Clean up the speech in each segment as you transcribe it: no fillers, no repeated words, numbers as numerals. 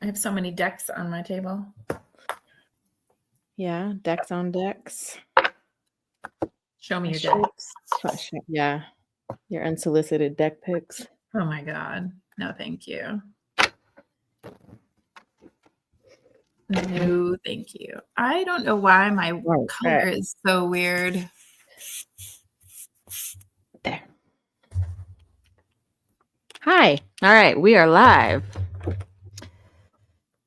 have so many decks on my table. Yeah, decks on decks. Show me your decks. Yeah, your unsolicited deck picks. Oh my God. No, thank you. No, thank you. I don't know why my color is so weird. There. Hi. All right, we are live.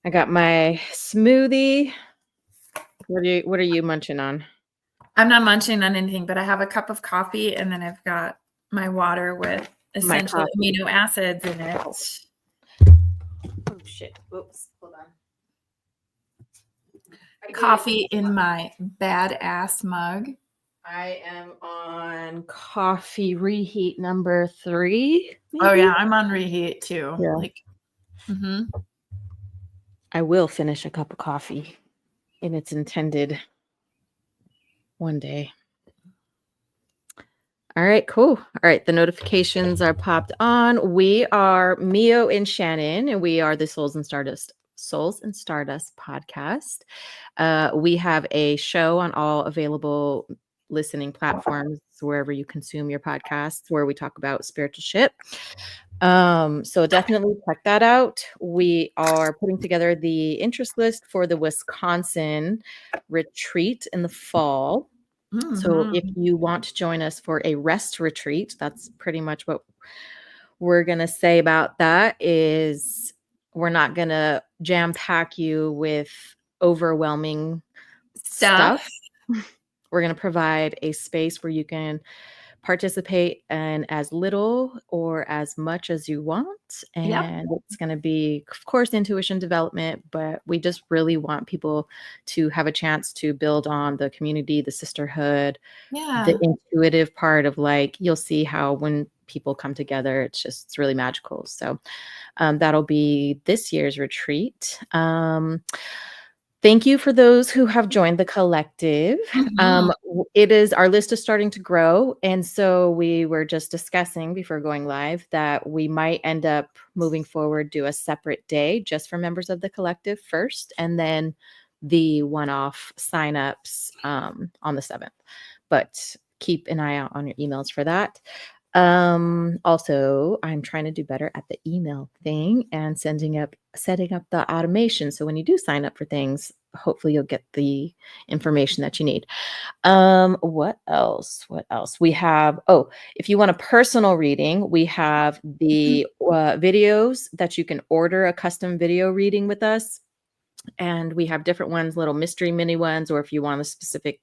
I got my smoothie. What are you munching on? I'm not munching on anything, but I have a cup of coffee and then I've got my water with essential amino acids in it. Oh shit. Oops. Hold on. Coffee in my badass mug. I am on coffee reheat number 3. Maybe? Oh yeah, I'm on reheat too. Yeah. I will finish a cup of coffee in its intended one day. All right, cool. All right, the notifications are popped on. We are Mio and Shannon, and we are the Souls and Stardust podcast. We have a show on all available listening platforms, wherever you consume your podcasts, where we talk about spiritual shit. So definitely check that out. We are putting together the interest list for the Wisconsin retreat in the fall. Mm-hmm. So if you want to join us for a rest retreat, that's pretty much what we're going to say about that. Is we're not going to jam pack you with overwhelming stuff. We're going to provide a space where you can participate in as little or as much as you want. And It's going to be, of course, intuition development, but we just really want people to have a chance to build on the community, the sisterhood, the intuitive part of you'll see how when people come together, it's really magical. So that'll be this year's retreat. Thank you for those who have joined the collective. Our list is starting to grow. And so we were just discussing before going live that we might end up moving forward, do a separate day just for members of the collective first, and then the one-off signups on the 7th. But keep an eye out on your emails for that. Also, I'm trying to do better at the email thing and setting up the automation. So when you do sign up for things, hopefully you'll get the information that you need. What else? We have, if you want a personal reading, we have the videos that you can order a custom video reading with us. And we have different ones, little mystery mini ones, or if you want a specific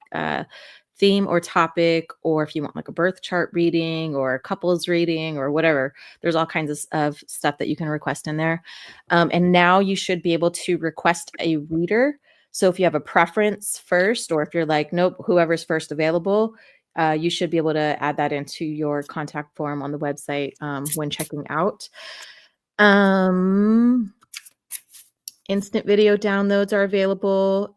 theme or topic, or if you want a birth chart reading or a couples reading or whatever, there's all kinds of stuff that you can request in there. And now you should be able to request a reader. So if you have a preference first, or if you're nope, whoever's first available, you should be able to add that into your contact form on the website when checking out. Instant video downloads are available.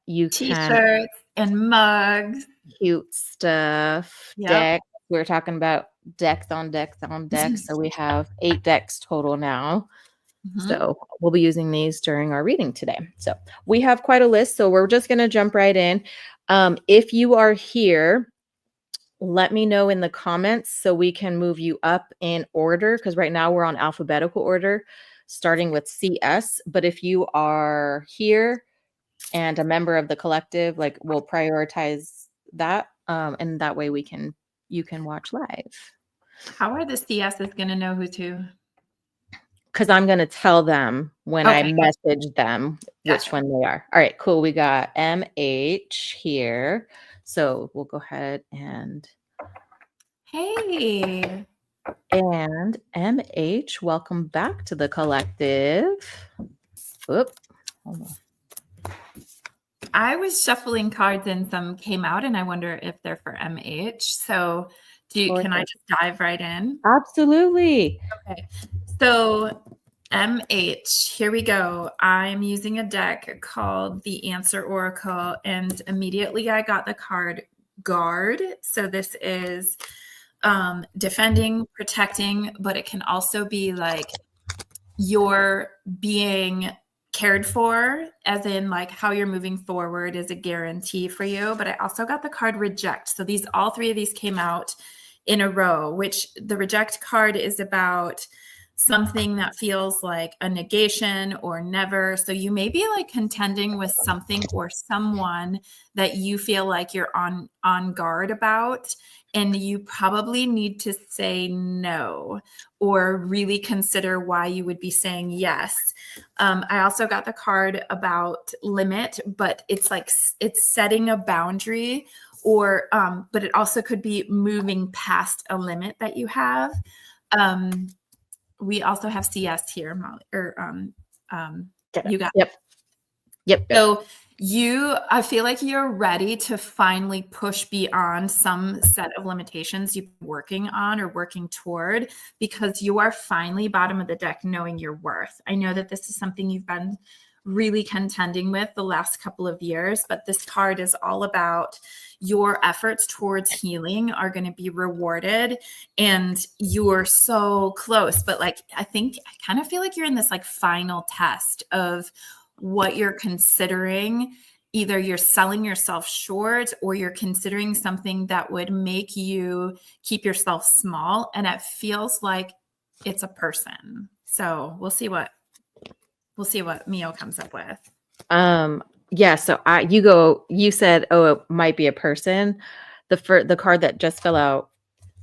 You T-shirts and mugs. Cute stuff. Decks. We're talking about decks on decks on decks. So we have 8 decks total now. So we'll be using these during our reading today. So we have quite a list. So we're just going to jump right in. If you are here, let me know in the comments so we can move you up in order, because right now we're on alphabetical order, starting with CS. But if you are here and a member of the collective, we'll prioritize that. And that way you can watch live. How are the CSs going to know who's who? Because I'm going to tell them when I message them which one they are. All right, cool. We got MH here. So we'll go ahead and... Hey. And MH, welcome back to the collective. Hold on. I was shuffling cards and some came out, and I wonder if they're for MH. So can I just dive right in? Absolutely. Okay. So MH, here we go. I'm using a deck called the Answer Oracle, and immediately I got the card Guard. So this is defending, protecting, but it can also be you're being cared for, as in like how you're moving forward is a guarantee for you. But I also got the card reject. So all three of these came out in a row, which the reject card is about something that feels like a negation or never. So you may be like contending with something or someone that you feel like you're on guard about, and you probably need to say no or really consider why you would be saying yes. I also got the card about limit, but it's like it's setting a boundary, or but it also could be moving past a limit that you have. We also have CS here, Molly, or you got. Yep. So I feel like you're ready to finally push beyond some set of limitations you've been working on or working toward, because you are finally bottom of the deck knowing your worth. I know that this is something you've been really contending with the last couple of years, but this card is all about your efforts towards healing are going to be rewarded, and you're so close. But like, I kind of feel like you're in this like final test of what you're considering. Either you're selling yourself short, or you're considering something that would make you keep yourself small. And it feels like it's a person. So we'll see what Mio comes up with. Yeah. So you said, oh, it might be a person. The card that just fell out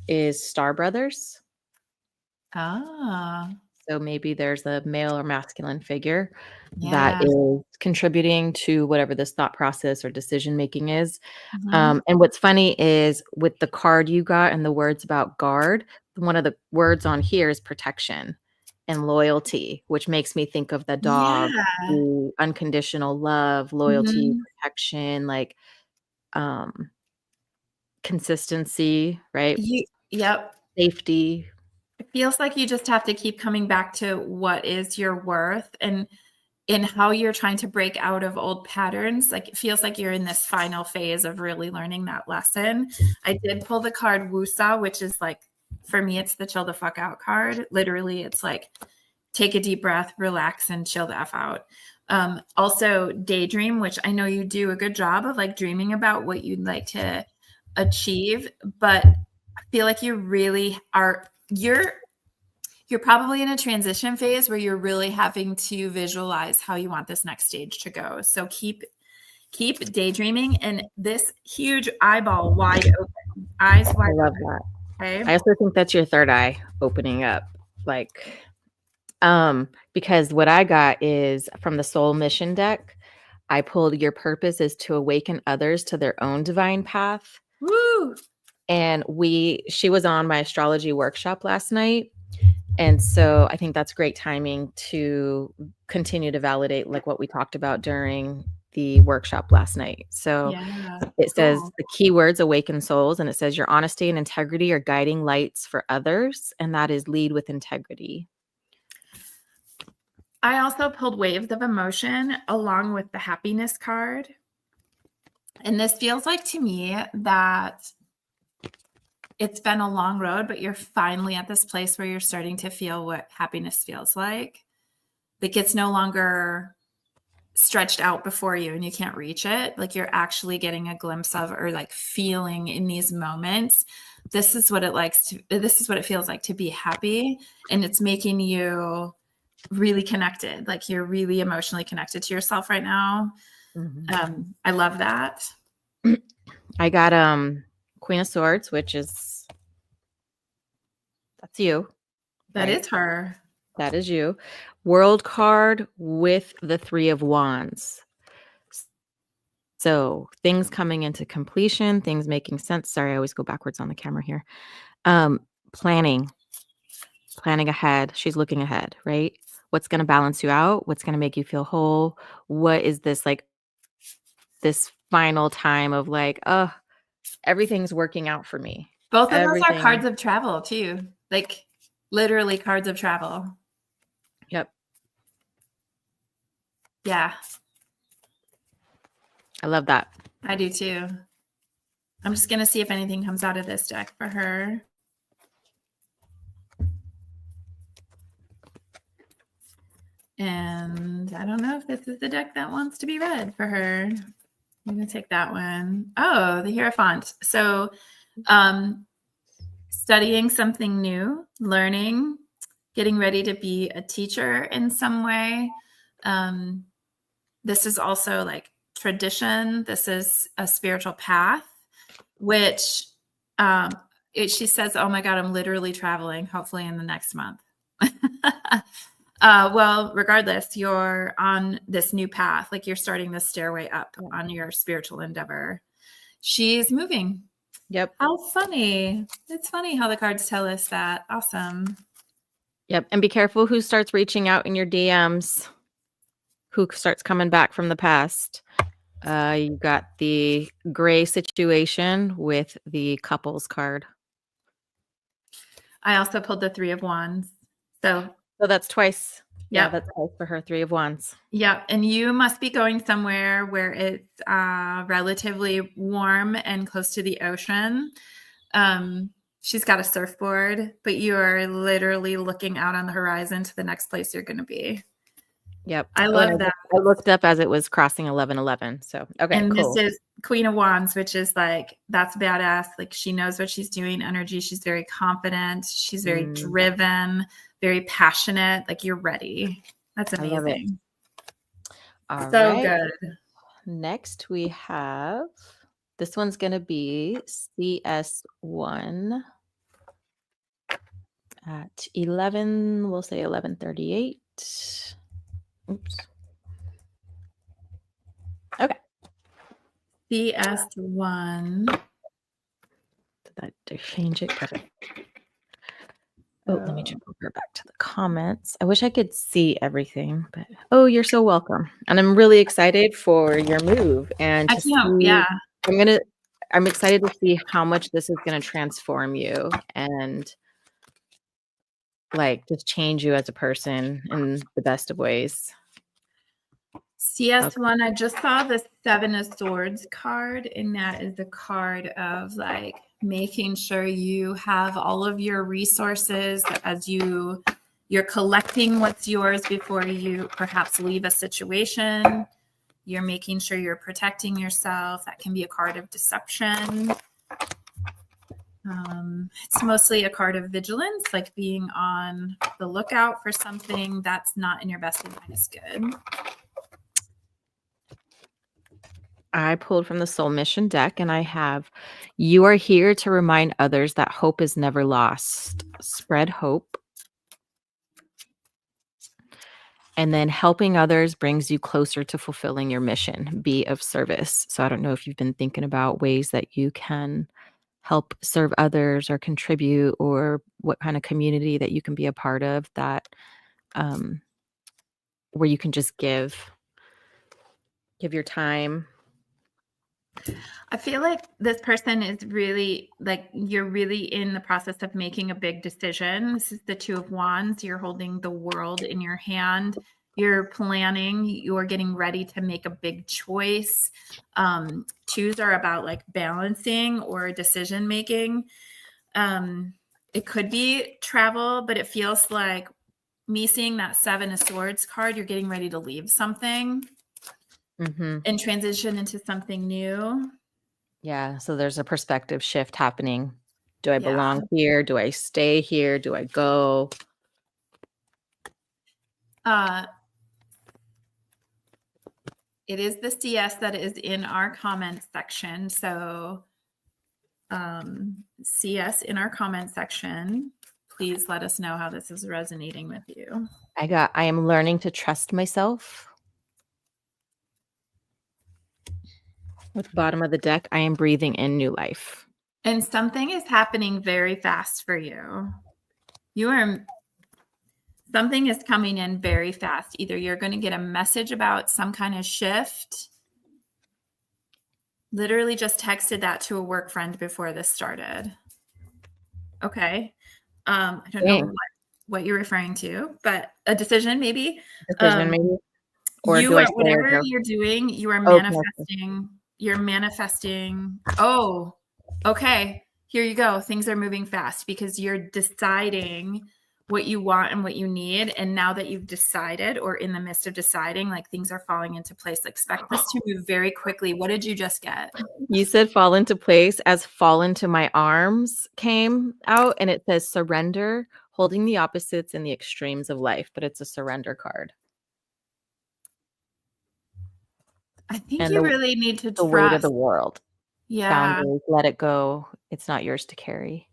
is Star Brothers. Ah. So maybe there's a male or masculine figure that Yeah. is contributing to whatever this thought process or decision making is. Mhm. And what's funny is with the card you got and the words about guard, one of the words on here is protection and loyalty, which makes me think of the dog, Yeah. the unconditional love, loyalty, Mhm. protection, like consistency, right? Yep. Safety. It feels like you just have to keep coming back to what is your worth, and in how you're trying to break out of old patterns. Like, it feels like you're in this final phase of really learning that lesson. I did pull the card Wusa, which is like, for me, it's the chill the fuck out card. Literally, it's like, take a deep breath, relax, and chill the F out. Also daydream, which I know you do a good job of like dreaming about what you'd like to achieve, but I feel like you really are, you're probably in a transition phase where you're really having to visualize how you want this next stage to go. So keep daydreaming, and this huge eyeball wide open, eyes wide I love open. that. Okay. I also think that's your third eye opening up. Like, because what I got is from the Soul Mission deck, I pulled your purpose is to awaken others to their own divine path. Woo! And she was on my astrology workshop last night. And so I think that's great timing to continue to validate like what we talked about during the workshop last night. So Yeah. it says Cool. the keywords awaken souls, and it says your honesty and integrity are guiding lights for others, and that is lead with integrity. I also pulled waves of emotion along with the happiness card. And this feels like to me that it's been a long road, but you're finally at this place where you're starting to feel what happiness feels like. Like, it's no longer stretched out before you and you can't reach it. Like, you're actually getting a glimpse of, or like feeling in these moments, this is what it feels like to be happy. And it's making you really connected. Like, you're really emotionally connected to yourself right now. I love that. I got Queen of Swords, which is that's you. That right? is her. That is you. World card with the Three of Wands. So things coming into completion, things making sense. Sorry, I always go backwards on the camera here. Planning ahead. She's looking ahead, right? What's going to balance you out? What's going to make you feel whole? What is this like this final time of like, oh, everything's working out for me. Both of those are Everything. cards of travel too. Like, literally cards of travel. Yep. Yeah. I love that. I do too. I'm just going to see if anything comes out of this deck for her. And I don't know if this is the deck that wants to be read for her. I'm going to take that one. Oh, the Hierophant. So studying something new, learning, getting ready to be a teacher in some way. This is also like tradition. This is a spiritual path, which she says, oh my God, I'm literally traveling, hopefully in the next month. Well, regardless, you're on this new path, like you're starting this stairway up on your spiritual endeavor. She's moving. Yep. How funny. It's funny how the cards tell us that. Awesome. Yep. And be careful who starts reaching out in your DMs, who starts coming back from the past. You got the gray situation with the couples card. I also pulled the Three of Wands. So that's twice. Yeah, that's twice for her. Three of Wands. Yeah. And you must be going somewhere where it's relatively warm and close to the ocean. She's got a surfboard, but you are literally looking out on the horizon to the next place you're going to be. Yep. I love that. I looked up as it was crossing 11:11. So, okay, and cool. This is Queen of Wands, which is like, that's badass. Like she knows what she's doing, energy. She's very confident. She's very driven, very passionate. Like you're ready. That's amazing. All so right. good. Next we have, this one's going to be CS1 at 11, we'll say 11:38. Oops. Okay. CS1. Did that change it? Oh, let me just go back to the comments. I wish I could see everything, but you're so welcome. And I'm really excited for your move and to see, I'm excited to see how much this is going to transform you and like just change you as a person in the best of ways. CS1, I just saw the Seven of Swords card, and that is the card of like making sure you have all of your resources as you're collecting what's yours before you perhaps leave a situation. You're making sure you're protecting yourself. That can be a card of deception. It's mostly a card of vigilance, like being on the lookout for something that's not in your best and highest good. I pulled from the Soul Mission deck, and I have, you are here to remind others that hope is never lost. Spread hope. And then helping others brings you closer to fulfilling your mission. Be of service. So I don't know if you've been thinking about ways that you can help serve others or contribute, or what kind of community that you can be a part of that where you can just give your time. I feel like this person is really like, you're really in the process of making a big decision. This is the Two of Wands. You're holding the world in your hand. You're planning, you're getting ready to make a big choice. Twos are about like balancing or decision making. It could be travel, but it feels like me seeing that Seven of Swords card, you're getting ready to leave something and transition into something new. Yeah. So there's a perspective shift happening. Do I belong here? Do I stay here? Do I go? It is the CS that is in our comments section. So CS in our comment section, please let us know how this is resonating with you. I am learning to trust myself. With the bottom of the deck, I am breathing in new life. And something is happening very fast for you. Something is coming in very fast. Either you're going to get a message about some kind of shift. Literally just texted that to a work friend before this started. Okay. I don't know what you're referring to, but a decision maybe. Or whatever you're doing, you are manifesting. You're manifesting. Oh, okay. Here you go. Things are moving fast because you're deciding what you want and what you need. And now that you've decided or in the midst of deciding, like things are falling into place. Expect this to move very quickly. What did you just get? You said fall into place as fall into my arms came out, and it says surrender, holding the opposites and the extremes of life, but it's a surrender card. I think And you really need to the weight of trust. the world. Yeah. Boundaries, let it go. It's not yours to carry.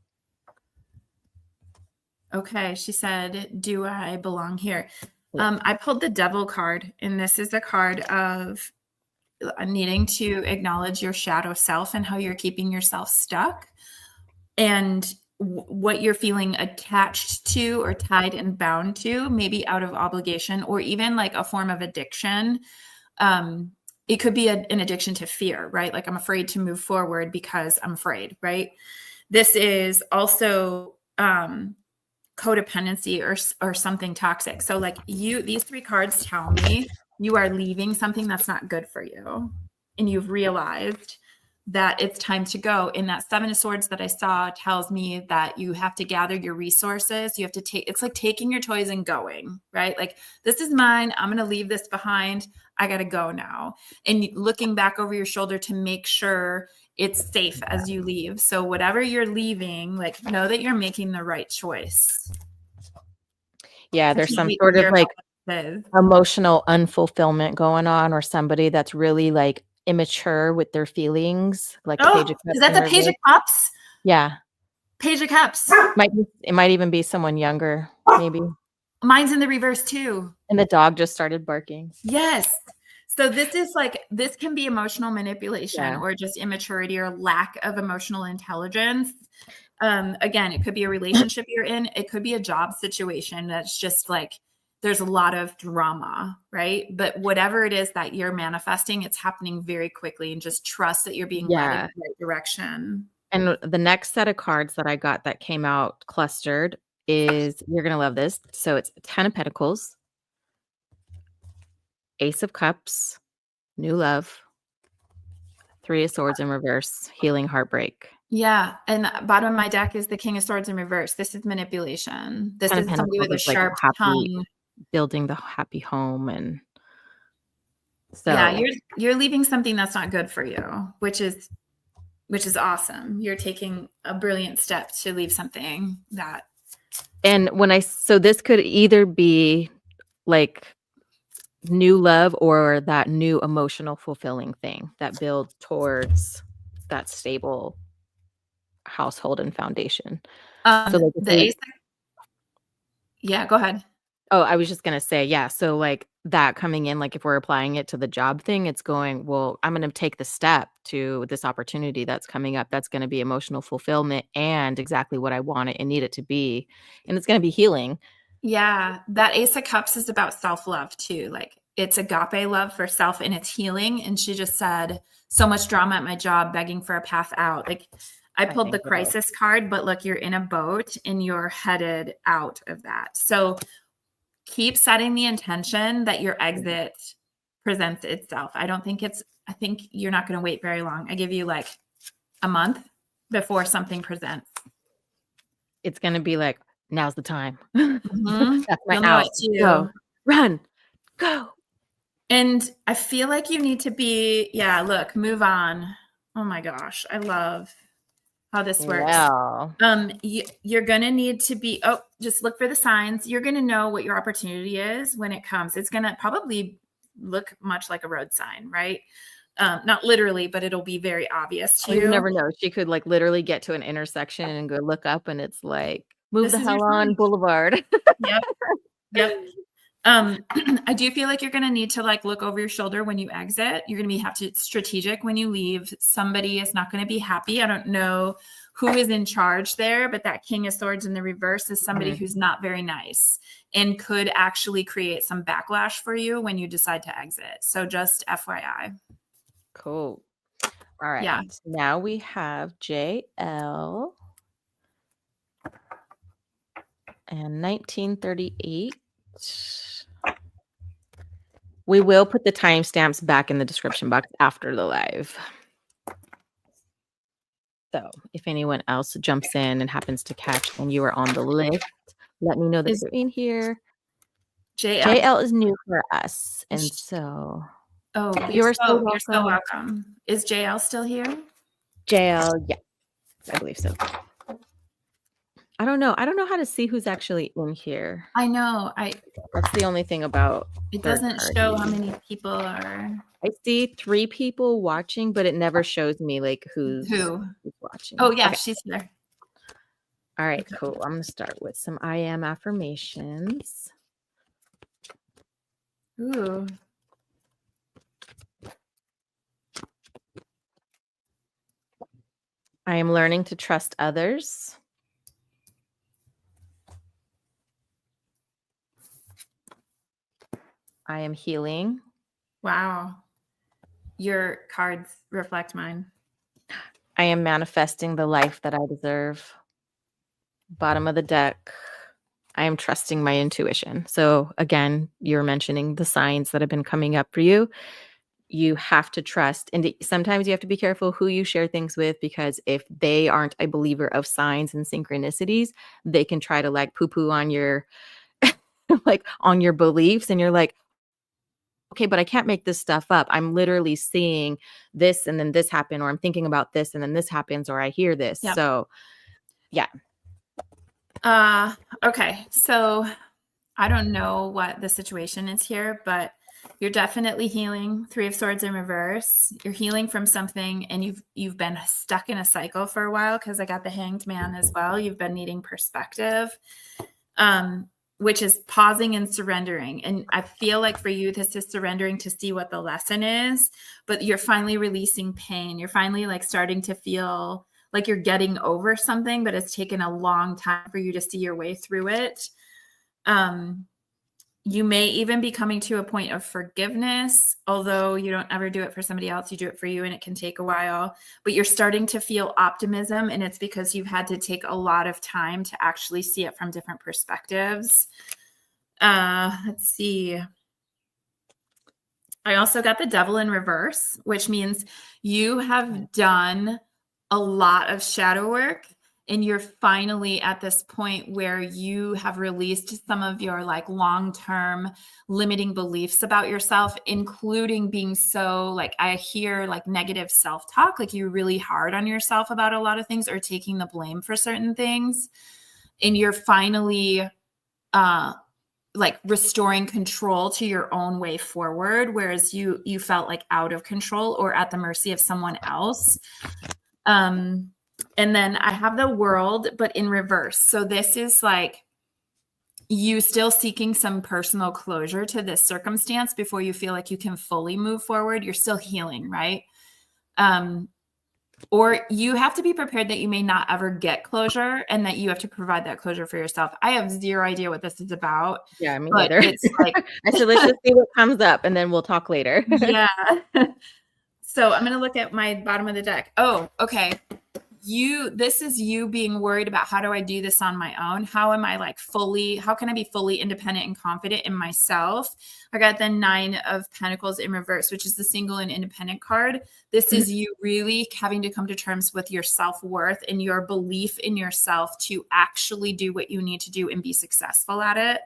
Okay. She said, do I belong here? Yeah. I pulled the devil card, and this is a card of needing to acknowledge your shadow self and how you're keeping yourself stuck and what you're feeling attached to or tied and bound to, maybe out of obligation or even like a form of addiction. It could be an addiction to fear, right? Like I'm afraid to move forward because I'm afraid, right? This is also codependency or something toxic. So like these three cards tell me you are leaving something that's not good for you. And you've realized that it's time to go. And that Seven of Swords that I saw tells me that you have to gather your resources. You have to it's like taking your toys and going, right? Like, this is mine. I'm going to leave this behind. I got to go now. And looking back over your shoulder to make sure it's safe as you leave. So whatever you're leaving, like, know that you're making the right choice. Yeah, there's some sort of like emotional unfulfillment going on, or somebody that's really like immature with their feelings. Like Page of Cups. Is that the Page of Cups? Yeah. Page of Cups. It might even be someone younger, maybe. Mine's in the reverse too. And the dog just started barking. Yes. So this can be emotional manipulation or just immaturity or lack of emotional intelligence. Again, it could be a relationship you're in. It could be a job situation that's just like, there's a lot of drama, right? But whatever it is that you're manifesting, it's happening very quickly, and just trust that you're being led in the right direction. And the next set of cards that I got that came out clustered is, you're going to love this. So it's 10 of Pentacles, Ace of Cups, new love, 3 of Swords in reverse, healing heartbreak. Yeah. And bottom of my deck is the King of Swords in reverse. This is manipulation. This is somebody with a sharp tongue. Building the happy home. And so yeah, you're leaving something that's not good for you, which is awesome. You're taking a brilliant step to leave something that. And so this could either be like new love or that new emotional fulfilling thing that builds towards that stable household and foundation. So yeah, go ahead. Oh, I was just going to say, yeah. So like that coming in, like if we're applying it to the job thing, it's going, well, I'm going to take the step to this opportunity that's coming up. That's going to be emotional fulfillment and exactly what I want it and need it to be. And it's going to be healing. Yeah. That Ace of Cups is about self-love too. Like, it's agape love for self and it's healing. And she just said, so much drama at my job, begging for a path out. Like, I pulled the crisis card, but look, you're in a boat and you're headed out of that. So keep setting the intention that your exit presents itself. I think you're not going to wait very long. I give you like a month before something presents. It's going to be like, now's the time. Mm-hmm. That's my out. Go. Run. Go. And I feel like you need to move on. Oh my gosh. I love how this works. Wow. You're going to need to be, just look for the signs. You're going to know what your opportunity is when it comes. It's going to probably look much like a road sign, right? Not literally, but it'll be very obvious to you. You never know. She could like literally get to an intersection and go look up and it's like, move the hell on Boulevard. Yep. I do feel like you're going to need to like look over your shoulder when you exit. You're going to have to be strategic when you leave. Somebody is not going to be happy. I don't know who is in charge there, but that King of Swords in the reverse is somebody who's not very nice and could actually create some backlash for you when you decide to exit. So just FYI. Cool. All right. Yeah. Now we have JL and 1938. We will put the timestamps back in the description box after the live. So if anyone else jumps in and happens to catch when you are on the list, let me know that Is you're in here. JL? JL is new for us, and so Oh, you're so you're so welcome. welcome. Is JL still here? JL, yeah, I believe so. I don't know how to see who's actually in here. I know. That's the only thing about It third doesn't party. show how many people are. I see 3 people watching, but it never shows me like who's watching. Oh yeah, Okay. she's here. All right, Okay. cool. I'm gonna start with some I am affirmations. Ooh. I am learning to trust others. I am healing. Wow. Your cards reflect mine. I am manifesting the life that I deserve. Bottom of the deck. I am trusting my intuition. So again, you're mentioning the signs that have been coming up for you. You have to trust. And sometimes you have to be careful who you share things with, because if they aren't a believer of signs and synchronicities, they can try to like poo-poo on your like on your beliefs. And you're like, okay, but I can't make this stuff up. I'm literally seeing this and then this happen, or I'm thinking about this and then this happens, or I hear this. Yep. So yeah. Okay. So I don't know what the situation is here, but you're definitely healing. 3 of Swords in reverse. You're healing from something, and you've been stuck in a cycle for a while, because I got the Hanged Man as well. You've been needing perspective, which is pausing and surrendering. And I feel like for you, this is surrendering to see what the lesson is, but you're finally releasing pain. You're finally like starting to feel like you're getting over something, but it's taken a long time for you to see your way through it. You may even be coming to a point of forgiveness, although you don't ever do it for somebody else. You do it for you, and it can take a while. But you're starting to feel optimism, and it's because you've had to take a lot of time to actually see it from different perspectives. Let's see. I also got the Devil in reverse, which means you have done a lot of shadow work, and you're finally at this point where you have released some of your like long-term limiting beliefs about yourself, including being so like, I hear like negative self-talk, like you're really hard on yourself about a lot of things, or taking the blame for certain things. And you're finally like restoring control to your own way forward, whereas you felt like out of control or at the mercy of someone else. And then I have the World, but in reverse. So this is like you still seeking some personal closure to this circumstance before you feel like you can fully move forward. You're still healing, right? Or you have to be prepared that you may not ever get closure, and that you have to provide that closure for yourself. I have zero idea what this is about. Yeah, me But neither. it's like I said, let's just see what comes up and then we'll talk later. yeah. So I'm going to look at my bottom of the deck. Oh, okay. This is you being worried about, how do I do this on my own? How am I like how can I be fully independent and confident in myself? I got the 9 of Pentacles in reverse, which is the single and independent card. This is you really having to come to terms with your self-worth and your belief in yourself to actually do what you need to do and be successful at it.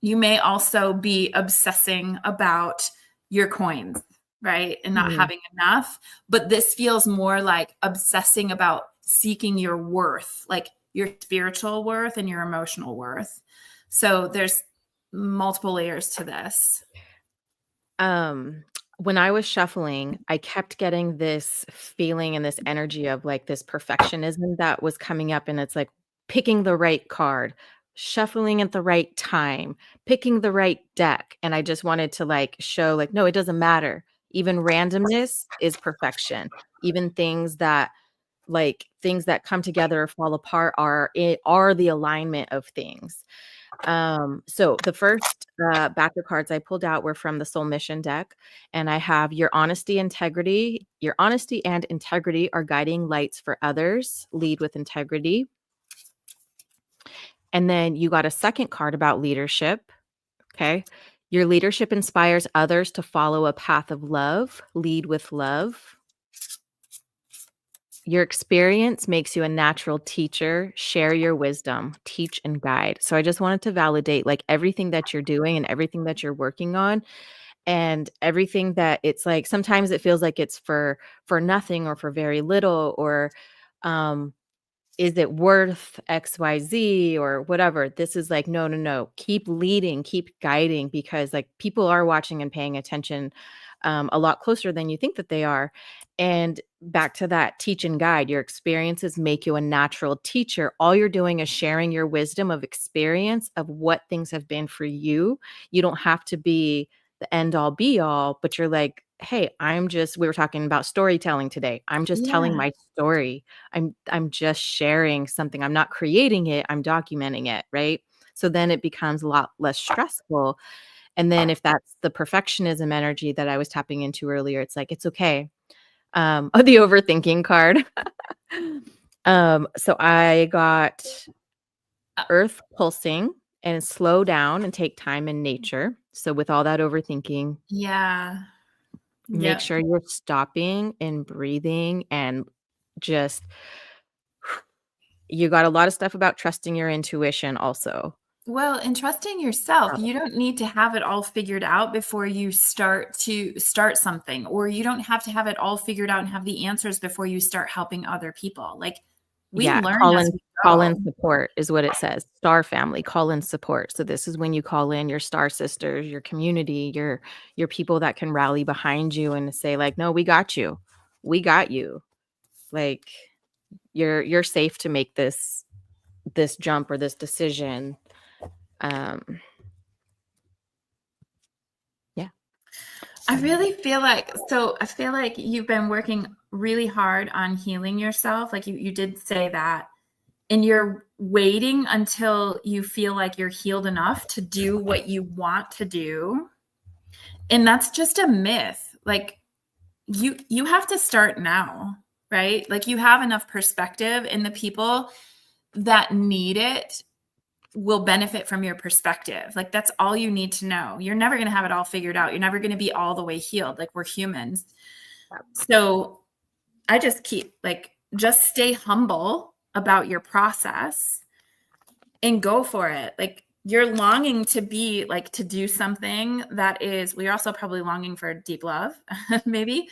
You may also be obsessing about your coins, right? And not having enough. But this feels more like obsessing about seeking your worth, like your spiritual worth and your emotional worth. So there's multiple layers to this. When I was shuffling, I kept getting this feeling and this energy of like this perfectionism that was coming up, and it's like picking the right card, shuffling at the right time, picking the right deck. And I just wanted to like show like, no, it doesn't matter. Even randomness is perfection. Even things that come together or fall apart are the alignment of things. So the first back of cards I pulled out were from the Soul Mission deck, and I have your honesty and integrity are guiding lights for others. Lead with integrity. And then you got a second card about leadership. Okay. Your leadership inspires others to follow a path of love. Lead with love. Your experience makes you a natural teacher. Share your wisdom, teach and guide. So I just wanted to validate like everything that you're doing and everything that you're working on and everything that it's like sometimes it feels like it's for nothing or for very little or um is it worth XYZ or whatever? This is like, no, no, no. Keep leading, keep guiding because like people are watching and paying attention a lot closer than you think that they are. And back to that teach and guide, your experiences make you a natural teacher. All you're doing is sharing your wisdom of experience of what things have been for you. You don't have to be the end all be all, but you're like, hey, we were talking about storytelling today. I'm just telling Yeah. my story. I'm just sharing something. I'm not creating it, I'm documenting it, right? So then it becomes a lot less stressful. And then if that's the perfectionism energy that I was tapping into earlier, it's like it's okay. The overthinking card. So I got Uh, earth pulsing and slow down and take time in nature. So with all that overthinking, yeah. make Yep. sure you're stopping and breathing and just you got a lot of stuff about trusting your intuition also. Well, and trusting yourself, you don't need to have it all figured out before you start something, or you don't have to have it all figured out and have the answers before you start helping other people. Like we Yeah, learn as we call in go. support is what it says. Star family, call in support. So this is when you call in your star sisters, your community, your people that can rally behind you and say like, "No, we got you. We got you." Like you're safe to make this jump or this decision. Um yeah. I really feel like I feel like you've been working really hard on healing yourself. Like you did say that. And you're waiting until you feel like you're healed enough to do what you want to do. And that's just a myth. Like you have to start now, right? Like you have enough perspective and the people that need it will benefit from your perspective. Like that's all you need to know. You're never going to have it all figured out. You're never going to be all the way healed. Like we're humans. So I just keep like just stay humble about your process and go for it. Like you're longing to be like to do something that is we're also probably longing for deep love, maybe.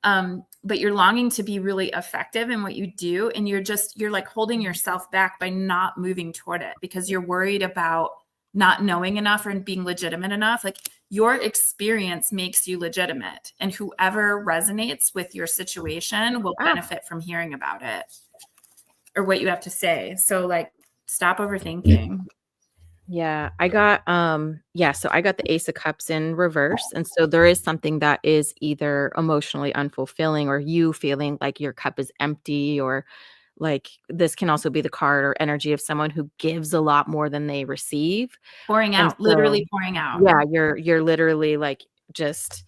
But you're longing to be really effective in what you do. And you're like holding yourself back by not moving toward it because you're worried about not knowing enough or being legitimate enough. Like your experience makes you legitimate. And whoever resonates with your situation will Ah, benefit from hearing about it or what you have to say. So like stop overthinking. yeah, so I got the Ace of Cups in reverse, and so there is something that is either emotionally unfulfilling or you feeling like your cup is empty or like this can also be the card or energy of someone who gives a lot more than they receive. Pouring And out, so literally pouring out. yeah, you're literally like just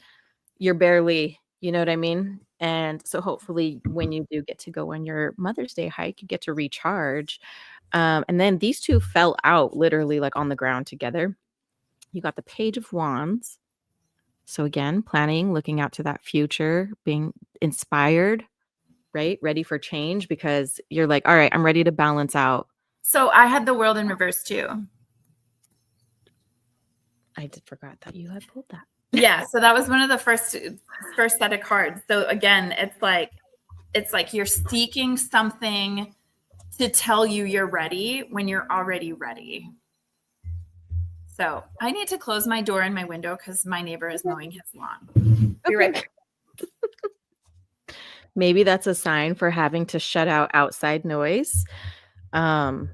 you're barely, you know what I mean? And so hopefully when you do get to go on your Mother's Day hike, you get to recharge. And then these two fell out literally like on the ground together. You got the Page of Wands. So again, planning, looking out to that future, being inspired, right? Ready for change because you're like, all right, I'm ready to balance out. So I had the world in reverse too. I did forgot that you had pulled that. Yeah, so that was one of the first set of cards. So again, it's like you're seeking something to tell you you're ready when you're already ready. So I need to close my door and my window because my neighbor is mowing his lawn. Be right Okay. back. Maybe that's a sign for having to shut out outside noise. Um,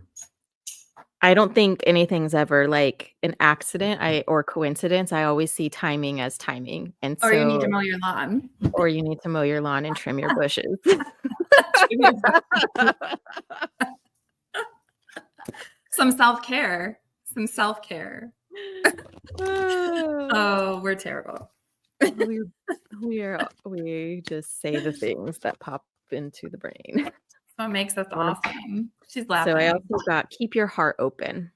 I don't think anything's ever like an accident or coincidence. I always see timing as timing. And Or you need to so mow your lawn. or you need to mow your lawn and trim your bushes. Some self-care. Some self-care. Oh, we're terrible. We just say the things that pop into the brain. What makes us Wanna awesome. She's So I laughing. also got keep your heart open.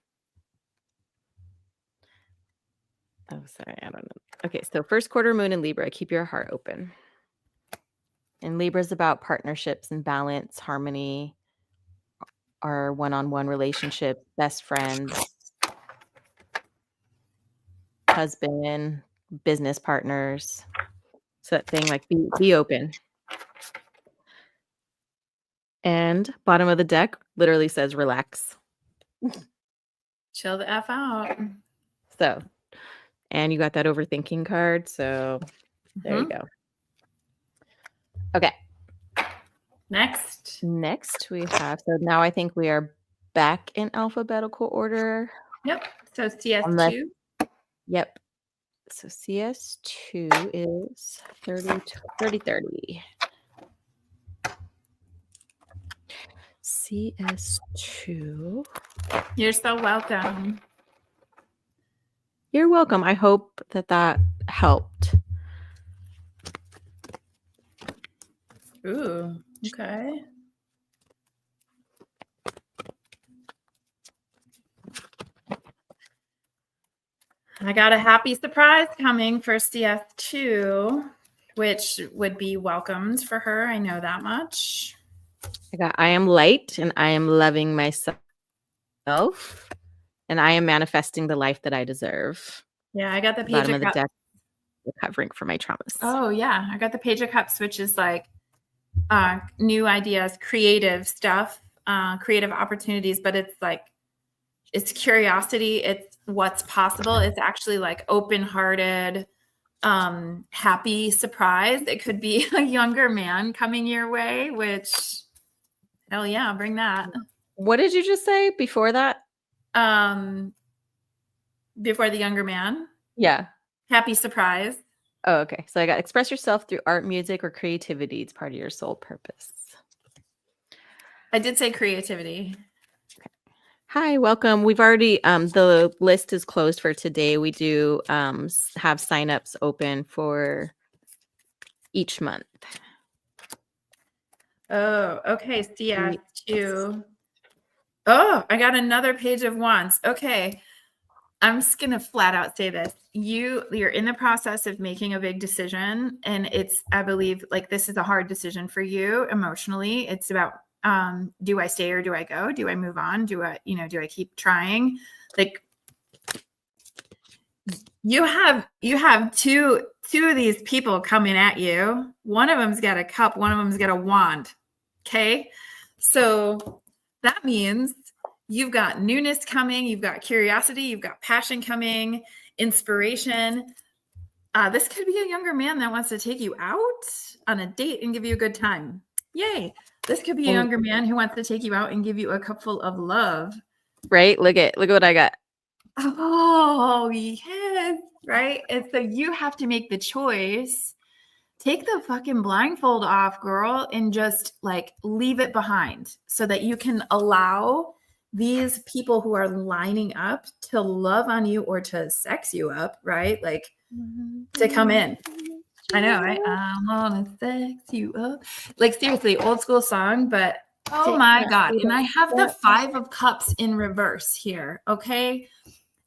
Oh, sorry, I don't know. Okay, so first quarter moon in Libra, keep your heart open. And Libra is about partnerships and balance, harmony, our one-on-one relationship, best friends, husband, business partners. So that thing like be open. And bottom of the deck literally says relax. Chill the F out. So, and you got that overthinking card. So there you go. Okay. Next we have, so now I think we are back in alphabetical order. Yep. So CS2. Yep. So CS2 is 30. CS2. You're so welcome. You're welcome. I hope that helped. Ooh, okay. I got a happy surprise coming for CS2, which would be welcomed for her. I know that much. I am light and I am loving myself and I am manifesting the life that I deserve. Yeah, I got the Page Bottom of the Cups. deck, recovering from my traumas. Oh, yeah. I got the Page of Cups, which is like new ideas, creative stuff, creative opportunities, but it's like, it's curiosity. It's what's possible. It's actually like open-hearted, happy surprise. It could be a younger man coming your way, which, hell yeah, bring that. What did you just say before that? Before the younger man. Yeah. Happy surprise. Oh, okay. So I got express yourself through art, music, or creativity. It's part of your soul purpose. I did say creativity. Okay. Hi, welcome. We've already, the list is closed for today. We do have signups open for each month. Oh, okay. CS2. Oh, I got another Page of Wands. Okay. I'm just going to flat out say this. You're in the process of making a big decision. And it's, I believe, like, this is a hard decision for you emotionally. It's about, do I stay or do I go? Do I move on? Do I keep trying? Like, you have two of these people coming at you. One of them's got a cup. One of them's got a wand. Okay. So that means you've got newness coming. You've got curiosity. You've got passion coming, inspiration. This could be a younger man that wants to take you out on a date and give you a good time. Yay. This could be a younger man who wants to take you out and give you a cupful of love. Right? Look at what I got. Oh, yes. Right. And so you have to make the choice. Take the fucking blindfold off, girl, and just like leave it behind so that you can allow these people who are lining up to love on you or to sex you up, right? Like to come in. I know, right? I want to sex you up. Like seriously, old school song, but oh my God. And I have the 5 of Cups in reverse here, okay?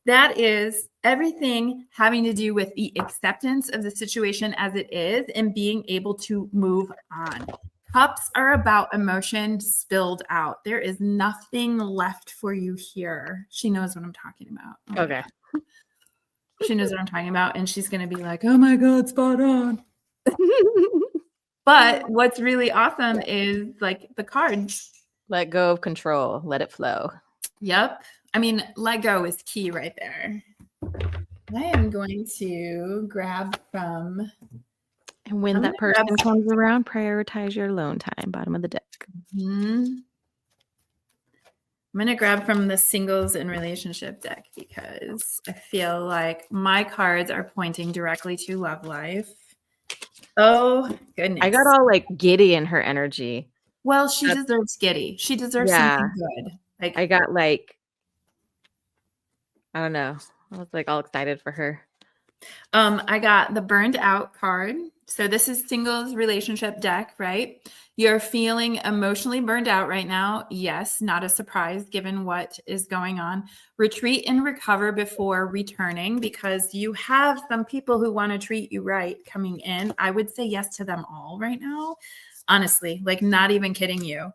That is everything having to do with the acceptance of the situation as it is and being able to move on. Cups are about emotion spilled out. There is nothing left for you here. She knows what I'm talking about. Oh, okay. She knows what I'm talking about. And she's going to be like, oh my God, spot on. But what's really awesome is like the cards. Let go of control. Let it flow. Yep. I mean, let go is key right there. I am going to grab from... And when that person comes around, prioritize your alone time. Bottom of the deck. Mm-hmm. I'm going to grab from the singles and relationship deck because I feel like my cards are pointing directly to love life. Oh, goodness. I got all like giddy in her energy. Well, she deserves giddy. She deserves something good. Like I got like, I don't know. I was like all excited for her. I got the burned out card. So this is singles relationship deck, right? You're feeling emotionally burned out right now. Yes, not a surprise given what is going on. Retreat and recover before returning because you have some people who want to treat you right coming in. I would say yes to them all right now. honestly, like not even kidding you.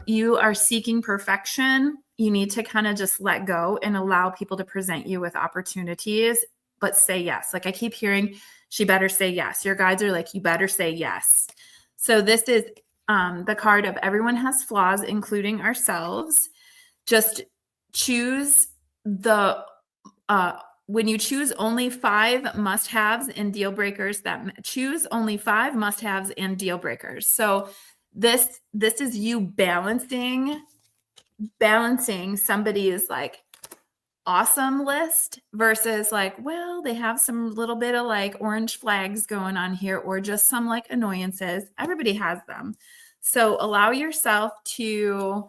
You are seeking perfection. You need to kind of just let go and allow people to present you with opportunities, but say yes. Like I keep hearing, she better say yes. Your guides are like, you better say yes. So this is the card of everyone has flaws, including ourselves. Just choose the when you choose only 5 must-haves and deal breakers, that choose only 5 must-haves and deal breakers. So this is you balancing somebody's like awesome list versus like, well, they have some little bit of like orange flags going on here, or just some like annoyances. Everybody has them. So allow yourself to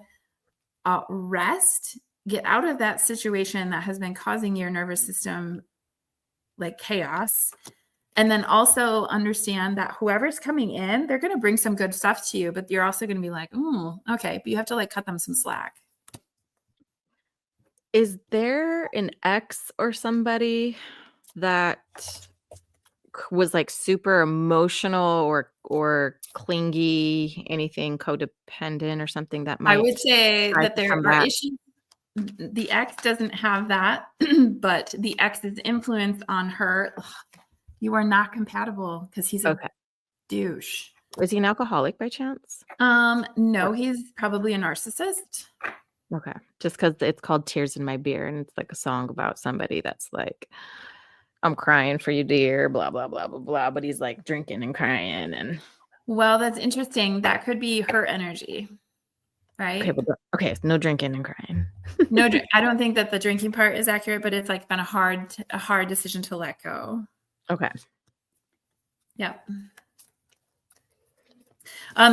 rest, get out of that situation that has been causing your nervous system like chaos. And then also understand that whoever's coming in, they're going to bring some good stuff to you, but you're also going to be like, oh, okay. But you have to like cut them some slack. Is there an ex or somebody that was like super emotional or clingy, anything codependent or something that might I would say try that to there are combat? issues. The ex doesn't have that, but the ex's influence on her, you are not compatible because he's a Okay. douche. Is he an alcoholic by chance? No, he's probably a narcissist. Okay. Just because it's called Tears in My Beer and it's like a song about somebody that's like, I'm crying for you, dear, blah, blah, blah, blah, blah. But he's like drinking and crying and Well, that's interesting. That could be her energy, right? okay, no drinking and crying. No, I don't think that the drinking part is accurate, but it's like been a hard decision to let go. Okay. Yeah.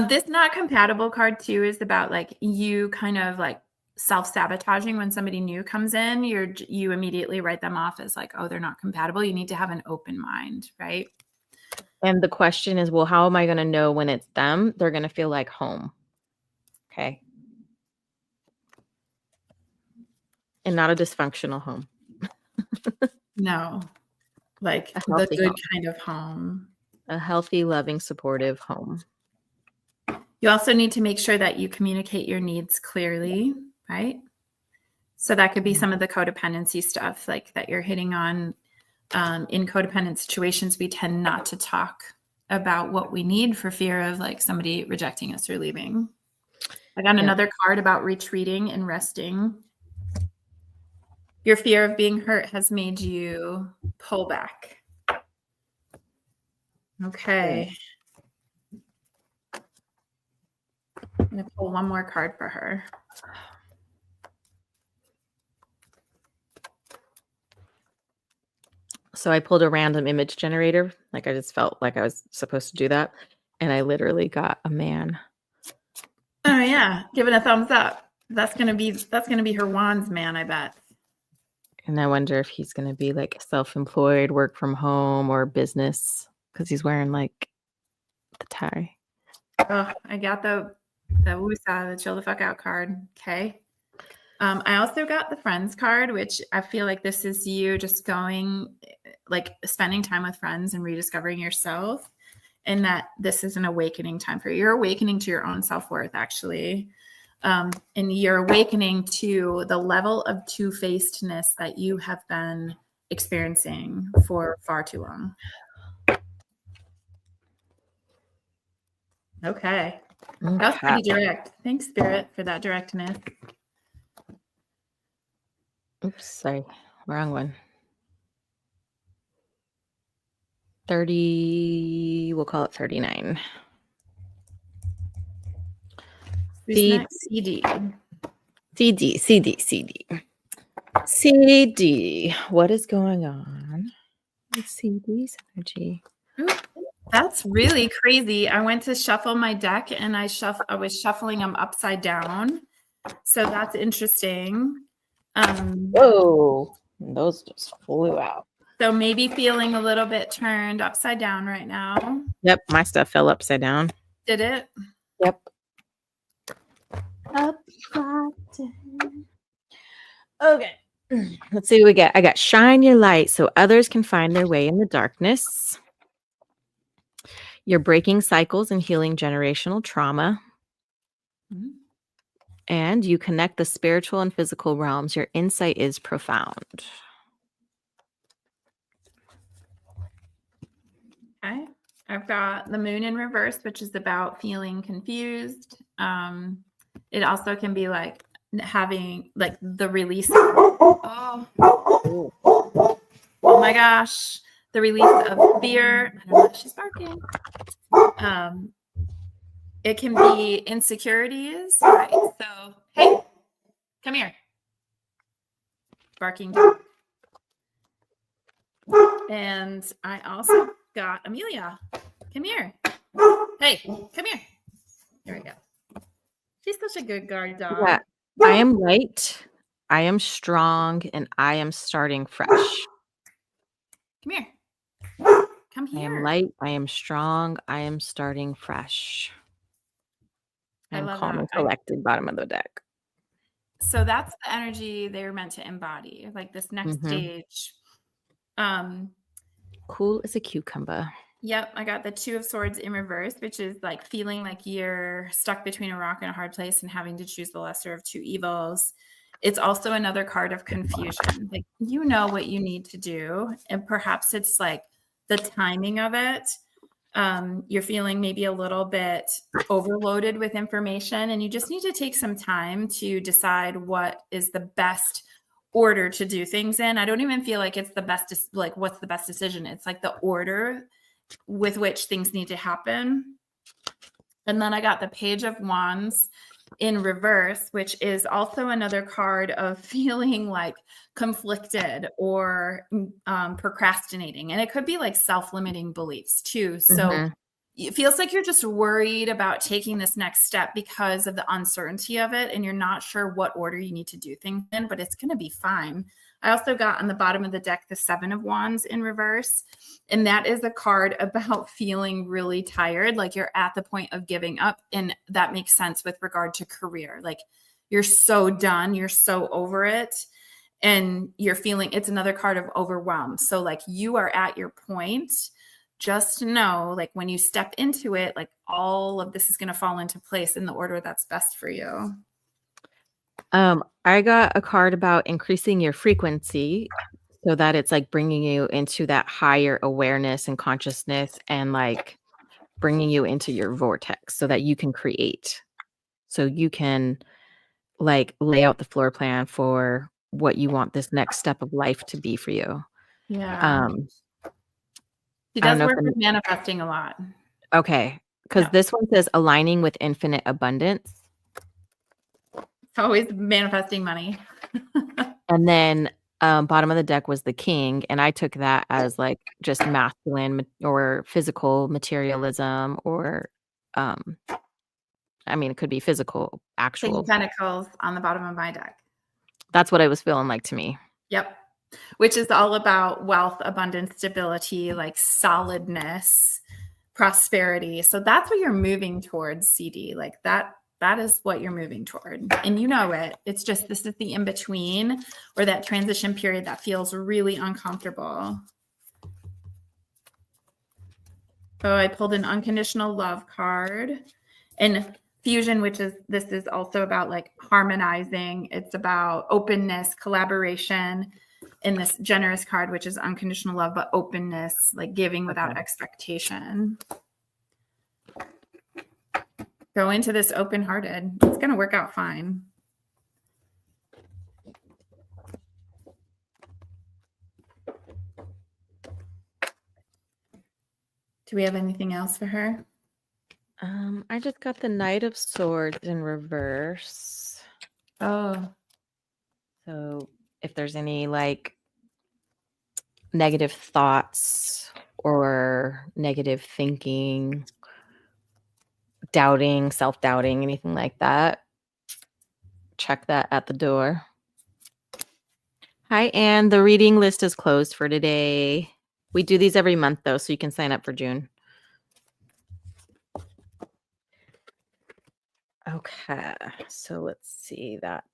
This not compatible card too is about like you kind of like self-sabotaging when somebody new comes in. You immediately write them off as like, oh, they're not compatible. You need to have an open mind, right? And the question is, well, how am I going to know when it's them? They're going to feel like home. Okay. And not a dysfunctional home. No, like A the healthy good home. kind of home. A healthy, loving, supportive home. You also need to make sure that you communicate your needs clearly, right? So that could be some of the codependency stuff like that you're hitting on. In codependent situations, we tend not to talk about what we need for fear of like somebody rejecting us or leaving. I got another card about retreating and resting. Your fear of being hurt has made you pull back. Okay. I'm going to pull one more card for her. So I pulled a random image generator. Like I just felt like I was supposed to do that. And I literally got a man. Oh yeah. Give it a thumbs up. That's gonna be her wands man, I bet. And I wonder if he's going to be like self-employed, work from home, or business because he's wearing like the tie. Oh, I got the woosah, the chill the fuck out card. Okay. I also got the friends card, which I feel like this is you just going, like spending time with friends and rediscovering yourself, and that this is an awakening time for you. You're awakening to your own self-worth, actually. And you're awakening to the level of two-facedness that you have been experiencing for far too long. Okay. That was pretty direct. Thanks, Spirit, for that directness. Oops, sorry. Wrong one. 30, we'll call it 39. Who's next? CD. CD. What is going on with CD's energy? Ooh, that's really crazy. I went to shuffle my deck and I was shuffling them upside down. So that's interesting. Whoa, those just flew out. So maybe feeling a little bit turned upside down right now. Yep, my stuff fell upside down. Did it? Yep. Upside down. Okay. Let's see what we get. I got shine your light so others can find their way in the darkness. You're breaking cycles and healing generational trauma. Mhm. And you connect the spiritual and physical realms. Your insight is profound. Okay. I've got the moon in reverse, which is about feeling confused. It also can be like having like the release. Oh my gosh. The release of fear. I don't know if she's barking. It can be insecurities. Right. So, hey, come here. Barking dog. And I also got Amelia. Come here. Hey, come here. There we go. She's such a good guard dog. Yeah. I am light, I am strong, and I am starting fresh. Come here. Come I here. am light, I am strong, I am starting fresh. I am love calm that. and collected, bottom of the deck. So that's the energy they were meant to embody, like this next stage. Cool as a cucumber. Yep, I got the Two of Swords in reverse, which is like feeling like you're stuck between a rock and a hard place and having to choose the lesser of two evils. It's also another card of confusion. Like, you know what you need to do, and perhaps it's like the timing of it. You're feeling maybe a little bit overloaded with information, and you just need to take some time to decide what is the best order to do things in. I don't even feel like it's the best, like what's the best decision. It's like the order with which things need to happen. And then I got the Page of Wands in reverse, which is also another card of feeling like conflicted or procrastinating. And it could be like self-limiting beliefs too. So it feels like you're just worried about taking this next step because of the uncertainty of it. And you're not sure what order you need to do things in, but it's going to be fine. I also got on the bottom of the deck the Seven of Wands in reverse. And that is a card about feeling really tired, like you're at the point of giving up. And that makes sense with regard to career. Like you're so done, you're so over it. And you're feeling, it's another card of overwhelm. So like you are at your point. Just know, like when you step into it, like all of this is going to fall into place in the order that's best for you. I got a card about increasing your frequency so that it's like bringing you into that higher awareness and consciousness and like bringing you into your vortex so that you can create. So you can like lay out the floor plan for what you want this next step of life to be for you. Yeah. She I don't does know work with manifesting a lot. Okay, because this one says aligning with infinite abundance. It's always manifesting money. And then bottom of the deck was the king, and I took that as like just masculine or physical materialism, or I mean, it could be physical, King actual. of Pentacles on the bottom of my deck. That's what it was feeling like to me. Yep. Which is all about wealth, abundance, stability, like solidness, prosperity. So that's what you're moving towards, CD. Like that is what you're moving toward. And you know it. It's just this is the in-between or that transition period that feels really uncomfortable. So I pulled an unconditional love card. And fusion, which is this is also about like harmonizing. It's about openness, collaboration. In this generous card, which is unconditional love, but openness, like giving without expectation. Go into this open-hearted. It's going to work out fine. Do we have anything else for her? I just got the Knight of Swords in reverse. Oh. So if there's any like negative thoughts or negative thinking, doubting, self-doubting, anything like that, check that at the door. Hi, Anne. The reading list is closed for today. We do these every month, though, so you can sign up for June. Okay, so let's see that.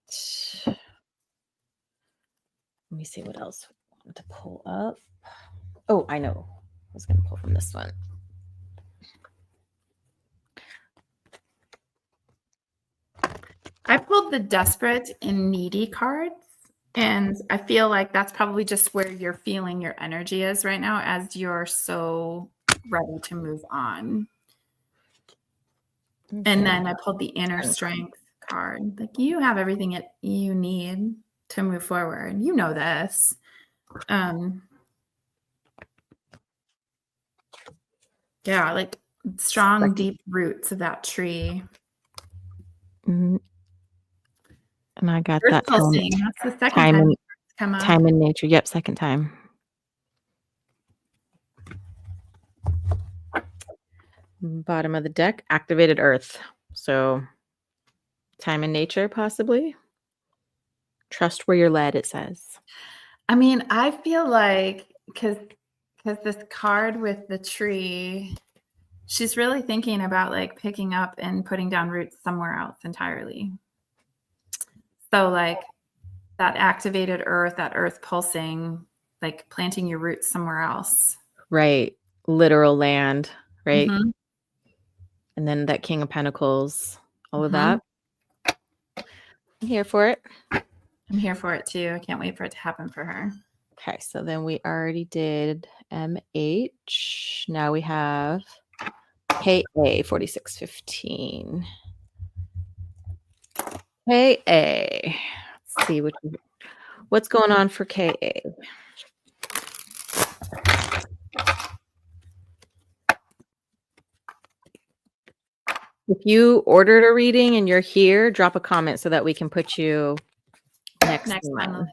Let me see what else I wanted to pull up. Oh, I know. I was going to pull from this one. I pulled the desperate and needy cards, and I feel like that's probably just where you're feeling your energy is right now as you're so ready to move on. And then I pulled the inner strength card. Like, you have everything you need to move forward. You know this. Yeah, like strong, deep roots of that tree. And I got Earth that pulsing. That's the second time it's come up. time in nature. Yep, second time. Bottom of the deck, activated earth. So time in nature, possibly. Trust where you're led, it says. I mean, I feel like because this card with the tree, she's really thinking about like picking up and putting down roots somewhere else entirely. So like that activated earth, that earth pulsing, like planting your roots somewhere else. Right. Literal land, right? Mm-hmm. And then that King of Pentacles, all of that. I'm here for it. I'm here for it too. I can't wait for it to happen for her. Okay, so then we already did MH. Now we have KA 4615. KA. Let's see what's going on for KA. If you ordered a reading and you're here, drop a comment so that we can put you next time.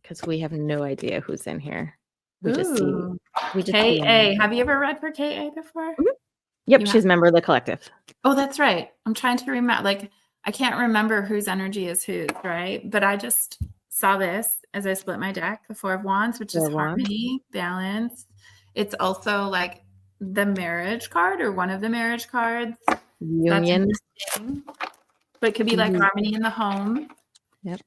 Because we have no idea who's in here. We just see KA. Have you ever read for KA before? Mm-hmm. Yep, she's a member of the collective. Oh, that's right. I'm trying to remember. Like, I can't remember whose energy is whose, right? But I just saw this as I split my deck, the Four of Wands, which is harmony, balance. It's also like the marriage card or one of the marriage cards. Union. But it could be like harmony in the home. Yep.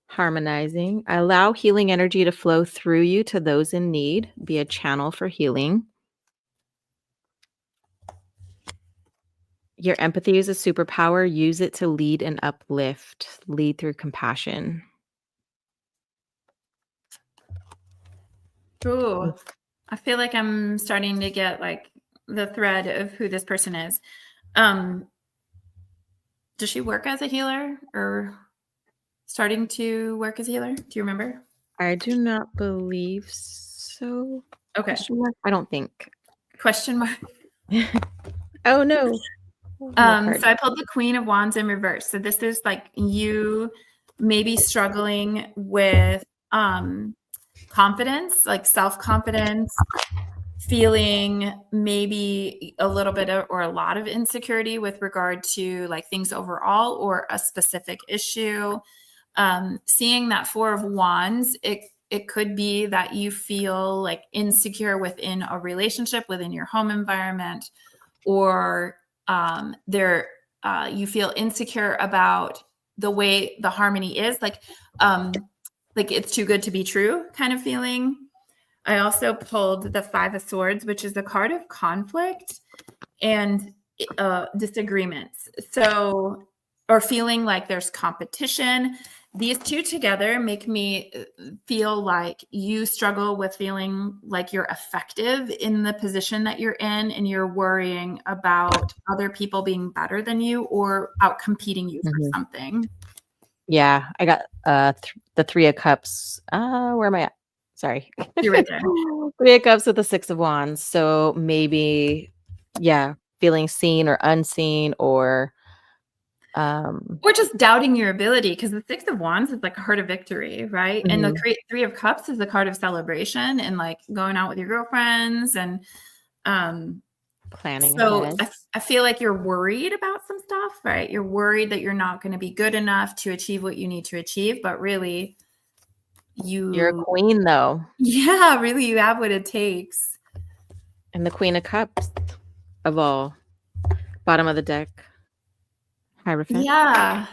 Harmonizing. I allow healing energy to flow through you to those in need. Be a channel for healing. Your empathy is a superpower. Use it to lead and uplift. Lead through compassion. Ooh, I feel like I'm starting to get like the thread of who this person is. Does she work as a healer or starting to work as a healer? Do you remember? I do not believe so. Okay. Question mark? I don't think. Question mark. Oh no. So I pulled the Queen of Wands in reverse. So this is like you maybe struggling with confidence, like self-confidence, feeling maybe a little bit of, or a lot of insecurity with regard to like things overall or a specific issue. Seeing that Four of Wands, it could be that you feel like insecure within a relationship, within your home environment, or you feel insecure about the way the harmony is, like it's too good to be true kind of feeling. I also pulled the Five of Swords, which is the card of conflict and disagreements. So, or feeling like there's competition. These two together make me feel like you struggle with feeling like you're effective in the position that you're in, and you're worrying about other people being better than you or out competing you for something. Yeah, I got the Three of Cups. Where am I at? Sorry. You're right there. Three of Cups with the Six of Wands. So maybe, yeah, feeling seen or unseen, or just doubting your ability, because the Six of Wands is like a heart of victory, right? And the Three of Cups is a card of celebration and like going out with your girlfriends and planning. So I feel like you're worried about some stuff, right? You're worried that you're not going to be good enough to achieve what you need to achieve, but really you're a queen though. Yeah, really you have what it takes. And the Queen of Cups of all. Bottom of the deck. Hierophant. Yeah.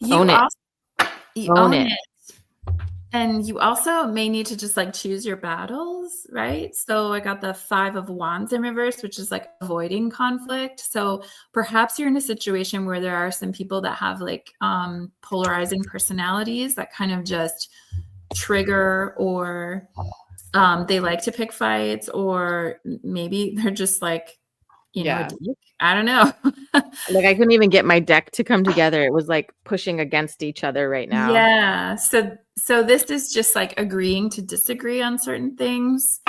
Own it. You own it. And you also may need to just like choose your battles, right? So I got the 5 of Wands in reverse, which is like avoiding conflict. So perhaps you're in a situation where there are some people that have like polarizing personalities that kind of just trigger, or they like to pick fights, or maybe they're just like, a dick. I don't know. Like I couldn't even get my deck to come together. It was like pushing against each other right now. Yeah. So this is just like agreeing to disagree on certain things,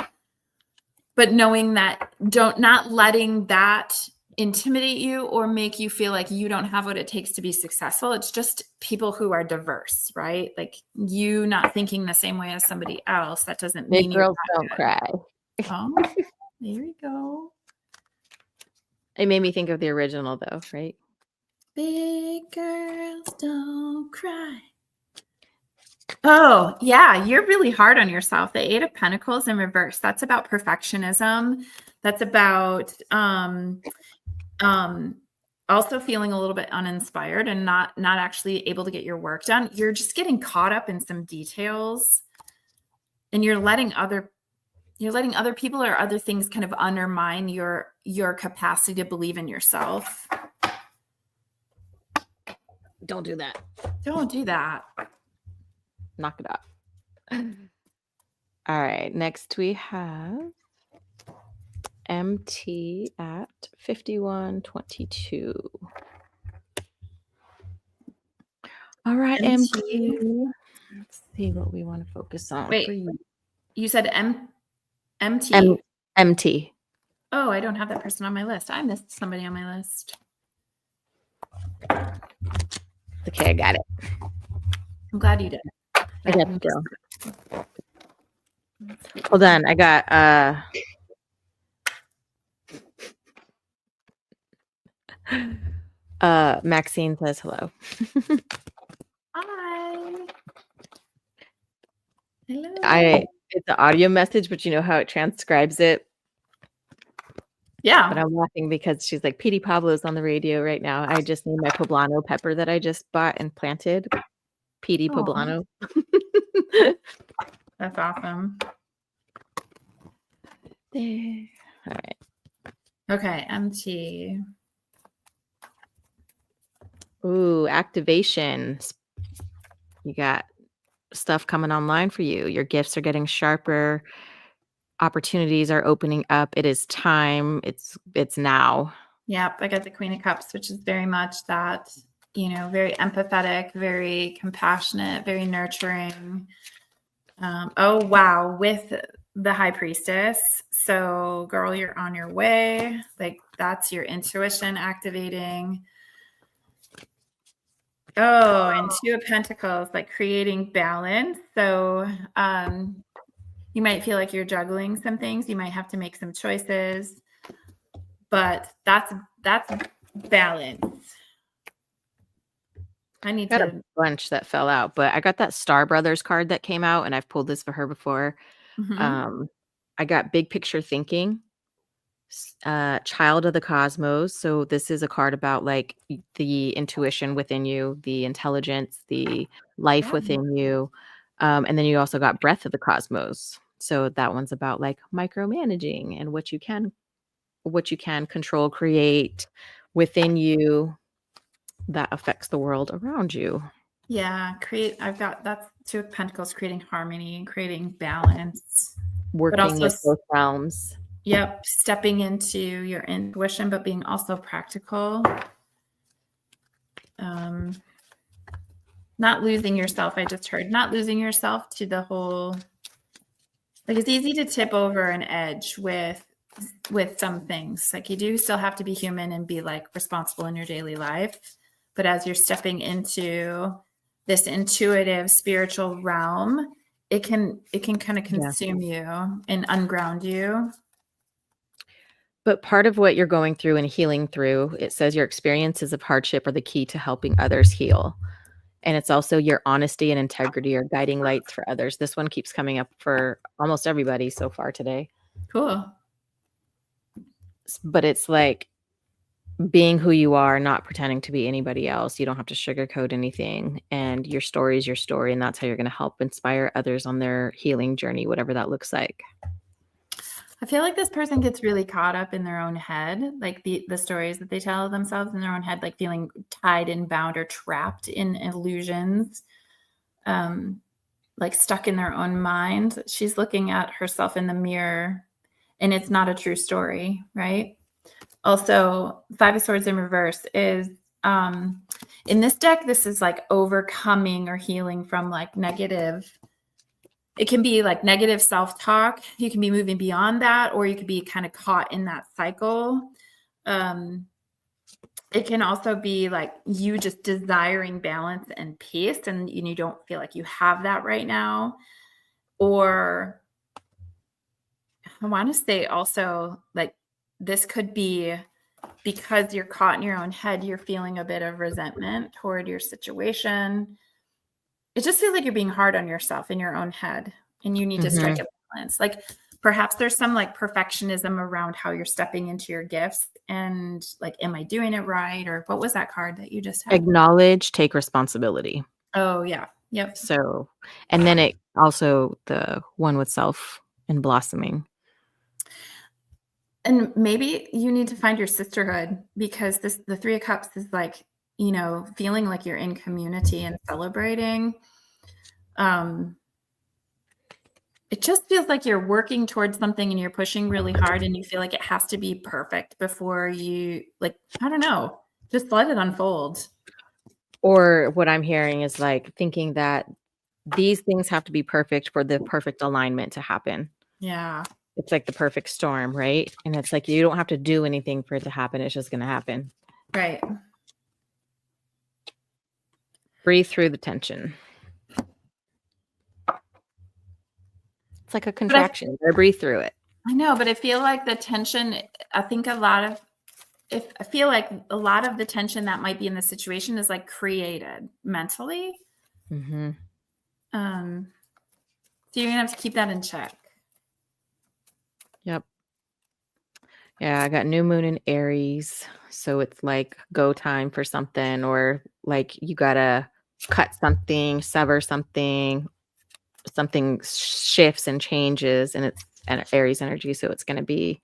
but knowing that not letting that intimidate you or make you feel like you don't have what it takes to be successful. It's just people who are diverse, right? Like you not thinking the same way as somebody else. That doesn't Big mean girls don't cry. Oh, there we go. It made me think of the original though, right? Big girls don't cry. Oh, yeah, you're really hard on yourself. The 8 of Pentacles in reverse. That's about perfectionism. That's about also feeling a little bit uninspired and not actually able to get your work done. You're just getting caught up in some details, and you're letting other people or other things kind of undermine your capacity to believe in yourself. Don't do that. Don't do that. Knock it off. All right. Next we have MT at 5122. All right, MT. Let's see what we want to focus on. Wait, for you. You said MT? MT. Oh, I don't have that person on my list. I missed somebody on my list. Okay, I got it. I'm glad you did. I got it, girl. Hold on. I got Maxine says hello. Hi. Hello. It's an audio message, but you know how it transcribes it? Yeah. But I'm laughing because she's like, Petey Pablo's on the radio right now. I just named my poblano pepper that I just bought and planted. Petey Poblano. That's awesome. There. All right. Okay, MT. Ooh, activation. You got stuff coming online for you. Your gifts are getting sharper. Opportunities are opening up. It is time. It's now. Yep, I got the Queen of Cups, which is very much that, very empathetic, very compassionate, very nurturing. Oh, wow. With the High Priestess. So, girl, you're on your way. Like, that's your intuition activating. Oh, and 2 of Pentacles, like creating balance. So, you might feel like you're juggling some things. You might have to make some choices, but that's balance. I got a bunch that fell out, but I got that Star Brothers card that came out, and I've pulled this for her before. Mm-hmm. I got big picture thinking, child of the cosmos. So this is a card about like the intuition within you, the intelligence, the life within you. And then you also got breath of the cosmos. So that one's about like micromanaging and what you can control, create within you that affects the world around you. Yeah, I've got that's 2 of Pentacles, creating harmony, creating balance, Working with both realms. Yep, stepping into your intuition, but being also practical. Not losing yourself. I just heard not losing yourself to the whole. Like, it's easy to tip over an edge with some things. Like, you do still have to be human and be like responsible in your daily life. But as you're stepping into this intuitive spiritual realm, it can kind of consume you and unground you. But part of what you're going through and healing through, it says your experiences of hardship are the key to helping others heal. And it's also your honesty and integrity are guiding lights for others. This one keeps coming up for almost everybody so far today. Cool. But it's like being who you are, not pretending to be anybody else. You don't have to sugarcoat anything, and your story is your story, and that's how you're going to help inspire others on their healing journey, whatever that looks like. I feel like this person gets really caught up in their own head, like the stories that they tell themselves in their own head, like feeling tied and bound or trapped in illusions, like stuck in their own mind. She's looking at herself in the mirror, and it's not a true story, right? Also, Five of Swords in reverse is in this deck, this is like overcoming or healing from like negative. It can be like negative self-talk. You can be moving beyond that, or you could be kind of caught in that cycle. It can also be like you just desiring balance and peace, and you don't feel like you have that right now. Or I want to say also, like, this could be because you're caught in your own head, you're feeling a bit of resentment toward your situation. It just feels like you're being hard on yourself in your own head, and you need to strike a balance. Like perhaps there's some like perfectionism around how you're stepping into your gifts, and like, am I doing it right? Or what was that card that you just had? Acknowledge, take responsibility. Oh yeah. Yep. So, and then it also the one with self and blossoming. And maybe you need to find your sisterhood, because the Three of Cups is like, feeling like you're in community and celebrating. It just feels like you're working towards something and you're pushing really hard, and you feel like it has to be perfect before you, like, I don't know, just let it unfold. Or what I'm hearing is like thinking that these things have to be perfect for the perfect alignment to happen. Yeah. It's like the perfect storm, right? And it's like you don't have to do anything for it to happen. It's just going to happen. Right. Breathe through the tension. It's like a contraction. You gotta breathe through it. I know, but I feel like the tension, I feel like a lot of the tension that might be in the situation is like created mentally. Mm-hmm. So you're gonna have to keep that in check. Yep. Yeah, I got new moon in Aries. So it's like go time for something, or like you gotta cut something, sever something, something shifts and changes, and it's an Aries energy. So it's gonna be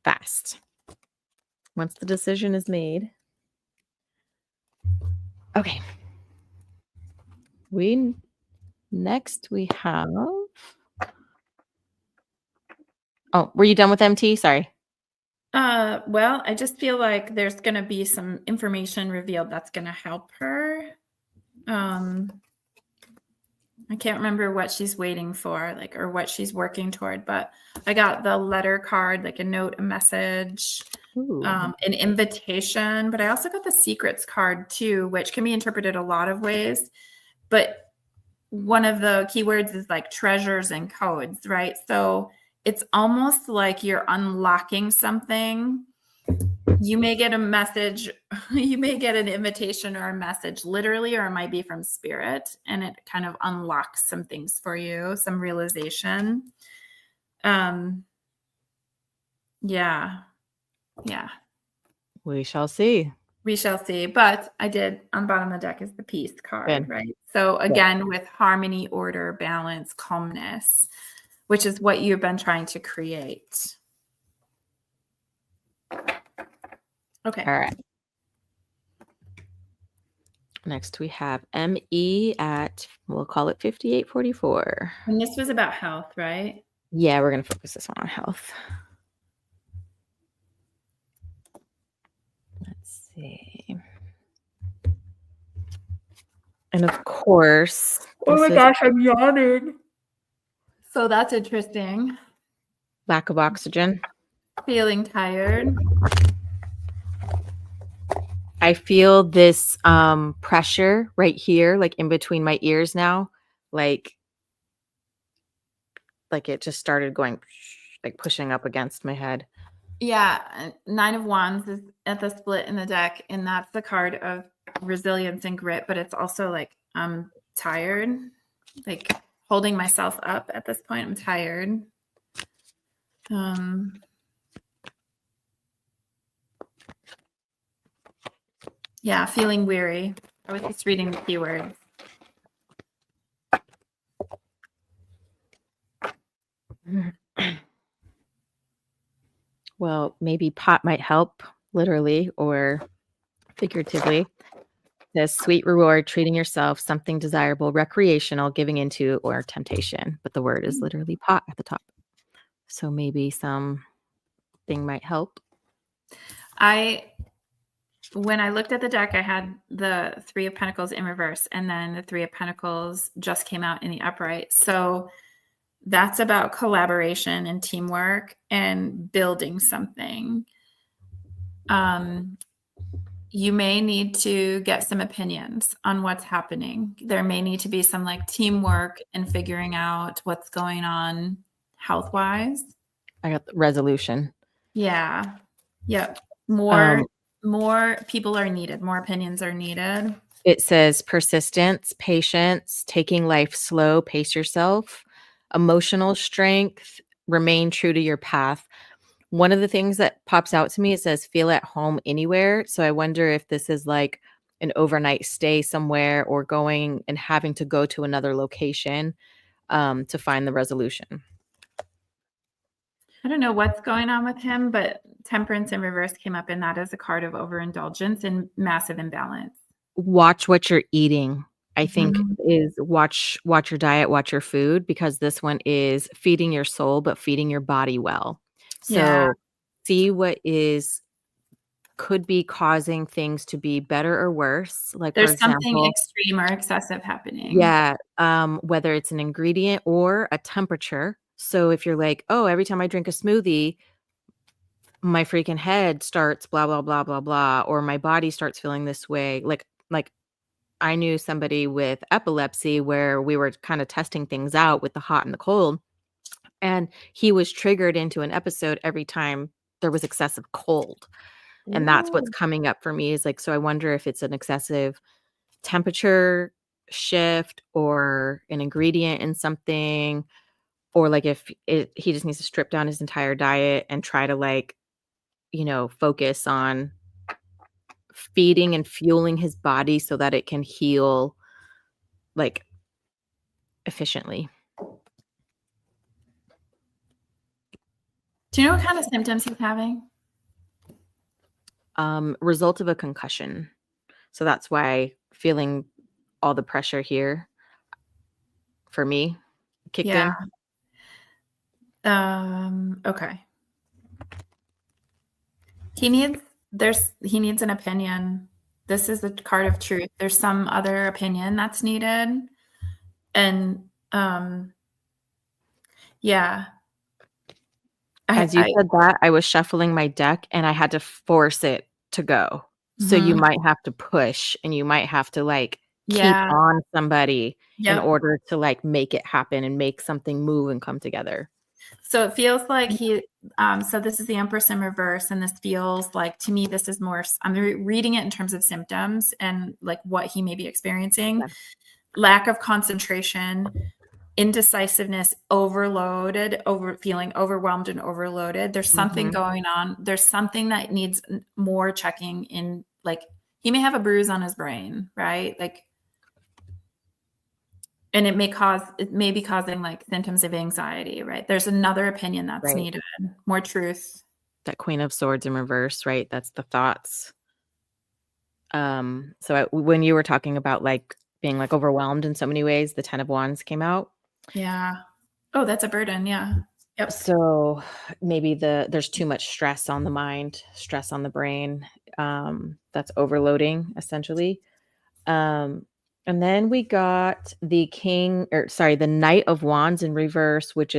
fast once the decision is made. Okay. Next we have. Oh, were you done with MT? Sorry. Well, I just feel like there's gonna be some information revealed that's gonna help her. I can't remember what she's waiting for, like, or what she's working toward, but I got the letter card, like a note, a message, an invitation, but I also got the secrets card too, which can be interpreted a lot of ways. But one of the keywords is like treasures and codes, right? So it's almost like you're unlocking something. You may get a message, you may get an invitation or a message literally, or it might be from spirit, and it kind of unlocks some things for you, some realization. Yeah. We shall see. We shall see. But I did, on the bottom of the deck is the peace card, Good. right? So again, with harmony, order, balance, calmness, which is what you've been trying to create. Okay. All right. Next we have ME at, we'll call it 5844. And this was about health, right? Yeah, we're going to focus this one on health. Let's see. And of course, oh my gosh, I'm yawning. So that's interesting. Lack of oxygen. Feeling tired. I feel this pressure right here, like in between my ears now, like it just started going, like pushing up against my head. Yeah, Nine of Wands is at the split in the deck, and that's the card of resilience and grit, but it's also like I'm tired, like holding myself up at this point. I'm tired. Yeah, feeling weary. I was just reading the keywords. Well, maybe pot might help, literally or figuratively. The sweet reward, treating yourself, something desirable, recreational, giving into, or temptation. But the word is literally pot at the top. So maybe something might help. When I looked at the deck, I had the Three of Pentacles in reverse, and then the Three of Pentacles just came out in the upright. So that's about collaboration and teamwork and building something. You may need to get some opinions on what's happening. There may need to be some like teamwork and figuring out what's going on health-wise. I got the resolution. Yeah. Yep. More people are needed. More opinions are needed. It says persistence, patience, taking life slow, pace yourself, emotional strength, remain true to your path. One of the things that pops out to me, it says feel at home anywhere. So I wonder if this is like an overnight stay somewhere or going and having to go to another location to find the resolution. I don't know what's going on with him, but Temperance in reverse came up, and that is a card of overindulgence and massive imbalance. Watch what you're eating. I think Mhm. is watch your diet, watch your food, because this one is feeding your soul, but feeding your body well. Yeah. So see what could be causing things to be better or worse. Like, for There's something example, extreme or excessive happening. whether it's an ingredient or a temperature. So if you're like, oh, every time I drink a smoothie, my freaking head starts blah, blah, blah, blah, blah, or my body starts feeling this way. Like I knew somebody with epilepsy where we were kind of testing things out with the hot and the cold. And he was triggered into an episode every time there was excessive cold. And that's what's Ooh. coming up for me is like, so I wonder if it's an excessive temperature shift or an ingredient in something, or like if he just needs to strip down his entire diet and try to like, focus on feeding and fueling his body so that it can heal like efficiently. Do you know what kind of symptoms he's having? Result of a concussion. So that's why feeling all the pressure here for me kicked Yeah. in. Okay. He needs an opinion. This is a card of truth. There's some other opinion that's needed. And yeah. As you I said that, I was shuffling my deck and I had to force it to go. So you Mhm. might have to push and you might have to like keep Yeah. on somebody in Yep. order to like make it happen and make something move and come together. So it feels like so this is the Empress in reverse, and this feels like, to me, this is more, I'm reading it in terms of symptoms and like what he may be experiencing. Okay. Lack of concentration, indecisiveness, feeling overwhelmed and overloaded. There's something Mhm. going on. There's something that needs more checking in. Like he may have a bruise on his brain, right? Like, and it may be causing like symptoms of anxiety, right? There's another opinion that's Right. needed, more truth. That Queen of Swords in reverse, right? That's the thoughts. So when you were talking about like being like overwhelmed in so many ways, the 10 of Wands came out. Yeah. Oh, that's a burden. Yeah. Yep. So maybe there's too much stress on the mind, stress on the brain. That's overloading essentially. And then we got the the Knight of Wands in reverse, which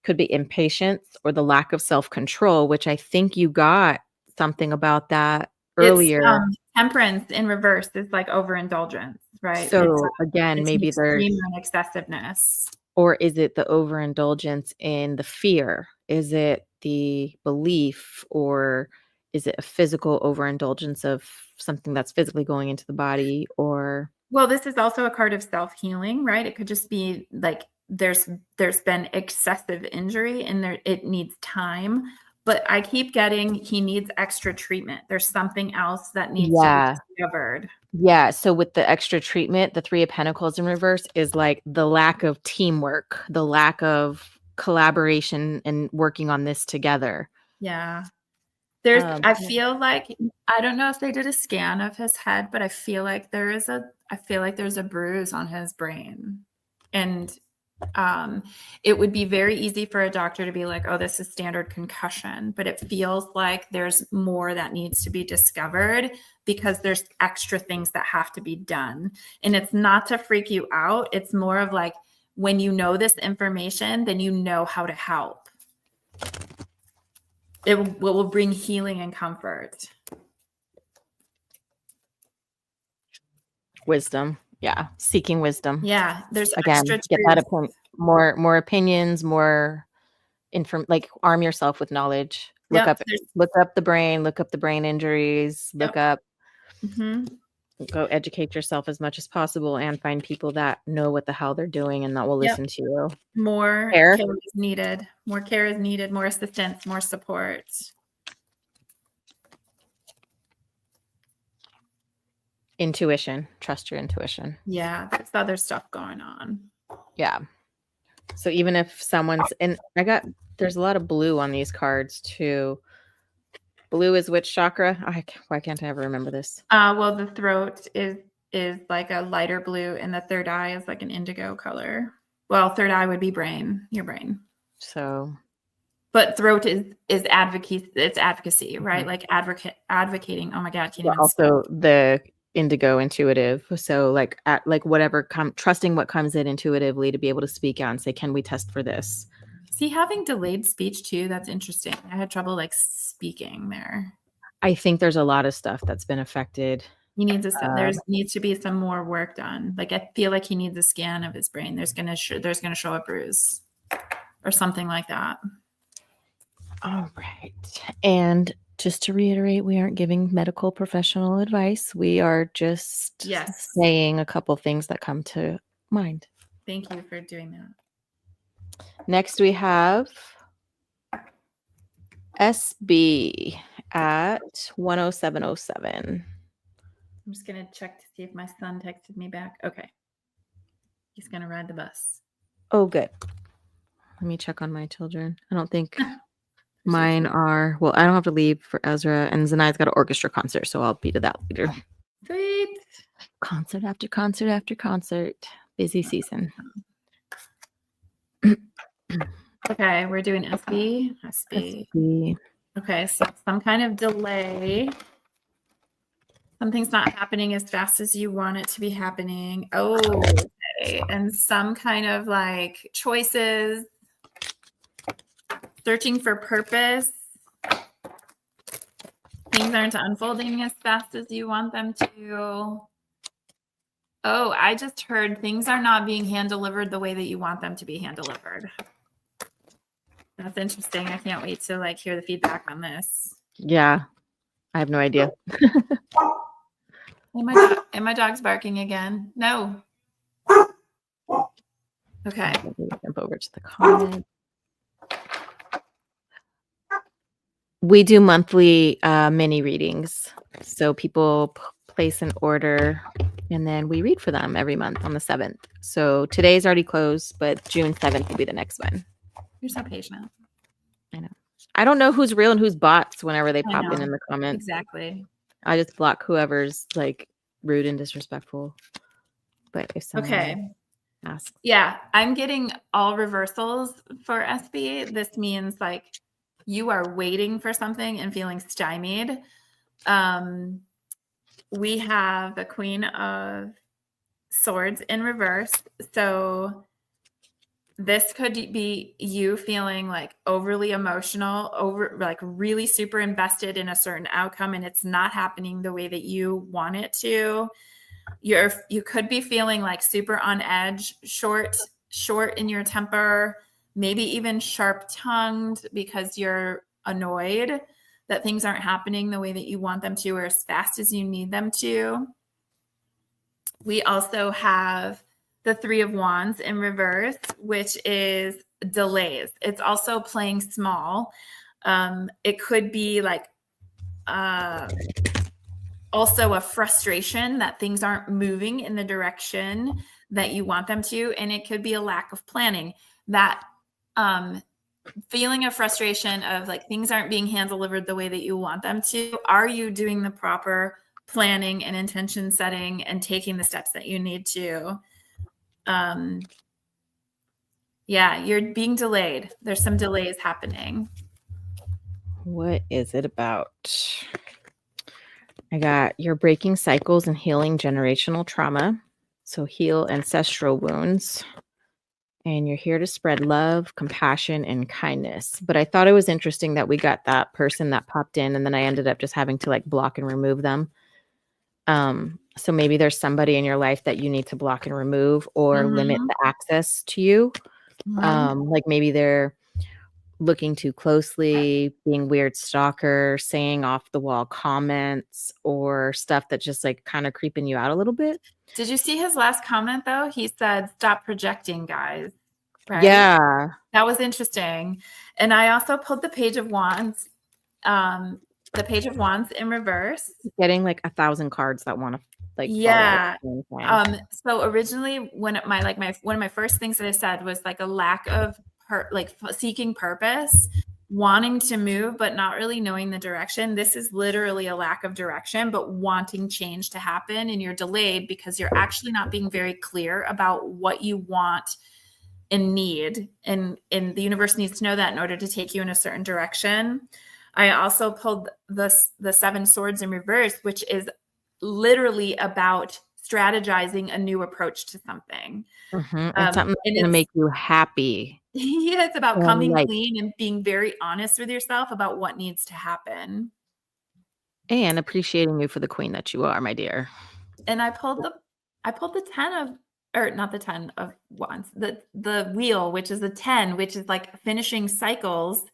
could be impatience or the lack of self-control, which I think you got something about that It's earlier. temperance in reverse is like overindulgence, right? So again, It's an maybe extreme and excessiveness. or is it the overindulgence in the fear? Is it the belief, or is it a physical overindulgence of something that's physically going into the body? Or Well, this is also a card of self-healing, right? It could just be like there's been excessive injury and it needs time, But I keep getting he needs extra treatment. There's something else that needs to be discovered. Yeah. So with the extra treatment, the Three of Pentacles in reverse is like the lack of teamwork, the lack of collaboration and working on this together. Yeah. I feel like, I don't know if they did a scan of his head, but I feel like there's a bruise on his brain. And it would be very easy for a doctor to be like, oh, this is standard concussion, but it feels like there's more that needs to be discovered because there's extra things that have to be done. And it's not to freak you out. It's more of like, when you know this information, then you know how to help. It will bring healing and comfort. Wisdom. Yeah. Seeking wisdom. Yeah. There's again, extra get that more opinions, more like arm yourself with knowledge. Look up the brain, look up the brain injuries, look up, go educate yourself as much as possible and find people that know what the hell they're doing and that will listen to you. More care is needed. More care is needed, more assistance, more support. Intuition. Trust your intuition. Yeah, there's other stuff going on. Yeah. So even if someone's, and there's a lot of blue on these cards too. Blue is which chakra? Why can't I ever remember this? Well, the throat is like a lighter blue, and the third eye is like an indigo color. Well, third eye would be your brain. So, but throat is advocacy. It's advocacy, right? Like advocating. Oh my God, can't even also speak. The indigo intuitive. So like whatever trusting what comes in intuitively to be able to speak out and say, can we test for this? See, having delayed speech too, that's interesting. I had trouble like speaking there. I think there's a lot of stuff that's been affected. There needs to be some more work done. Like I feel like he needs a scan of his brain. There's gonna show a bruise or something like that. All right. And just to reiterate, we aren't giving medical professional advice. We are just saying a couple things that come to mind. Thank you for doing that. Next, we have SB at 10707. I'm just going to check to see if my son texted me back. Okay. He's going to ride the bus. Oh, good. Let me check on my children. I don't think mine are. Well, I don't have to leave for Ezra, and Zanai's got an orchestra concert, so I'll be to that later. Sweet. Concert after concert after concert. Busy season. Okay, we're doing SB. SB. Okay, so some kind of delay. Something's not happening as fast as you want it to be happening. Oh, okay. And some kind of like choices. Searching for purpose. Things aren't unfolding as fast as you want them to. Oh, I just heard things are not being hand-delivered the way that you want them to be hand-delivered. That's interesting. I can't wait to like hear the feedback on this. Yeah, I have no idea. And my dog's barking again. No. Okay. Jump over to the comment. We do monthly mini readings. So people place an order and then we read for them every month on the 7th. So today's already closed, but June 7th will be the next one. You're so patient. I know. I don't know who's real and who's bots whenever they pop in the comments. Exactly. I just block whoever's like rude and disrespectful. But if someone asks. Yeah, I'm getting all reversals for SB. This means like you are waiting for something and feeling stymied. We have the Queen of Swords in reverse. So this could be you feeling like overly emotional, like really super invested in a certain outcome, and it's not happening the way that you want it to. You could be feeling like super on edge, short in your temper, maybe even sharp-tongued because you're annoyed that things aren't happening the way that you want them to or as fast as you need them to. We also have the Three of Wands in reverse, which is delays. It's also playing small. It could be like also a frustration that things aren't moving in the direction that you want them to. And it could be a lack of planning. That feeling of frustration of like things aren't being hand delivered the way that you want them to. Are you doing the proper planning and intention setting and taking the steps that you need to? Yeah, you're being delayed. There's some delays happening. What is it about? I got you're breaking cycles and healing generational trauma. So heal ancestral wounds. And you're here to spread love, compassion, and kindness. But I thought it was interesting that we got that person that popped in, and then I ended up just having to like block and remove them. So maybe there's somebody in your life that you need to block and remove or limit the access to you. Like maybe they're looking too closely, being weird stalker, saying off the wall comments or stuff that just like kind of creeping you out a little bit. Did you see his last comment though? He said, "Stop projecting, guys." Right? Yeah. That was interesting. And I also pulled the Page of Wands, the Page of Wands in reverse. Getting like 1,000 cards that want to like yeah. fall out. So originally when one of my first things that I said was like a lack of seeking purpose, wanting to move but not really knowing the direction. This is literally a lack of direction but wanting change to happen, and you're delayed because you're actually not being very clear about what you want and need, and the universe needs to know that in order to take you in a certain direction. I also pulled the 7 swords in reverse, which is literally about strategizing a new approach to something. And something that's going to make you happy. Yeah, it's about coming clean and being very honest with yourself about what needs to happen. And appreciating you for the queen that you are, my dear. And I pulled the 10 of, or not the 10 of wands, the wheel, which is the 10, which is like finishing cycles.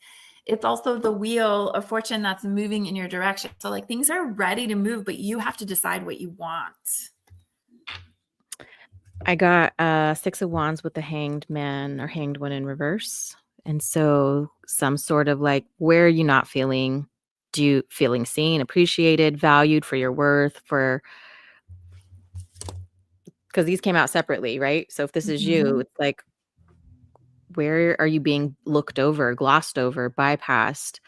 It's also the wheel of fortune that's moving in your direction. So like things are ready to move, but you have to decide what you want. I got 6 of wands with the hanged man or hanged one in reverse. And so some sort of like, where are you not feeling seen, appreciated, valued for your worth, because these came out separately, right? So if this is you, it's like, where are you being looked over, glossed over, bypassed?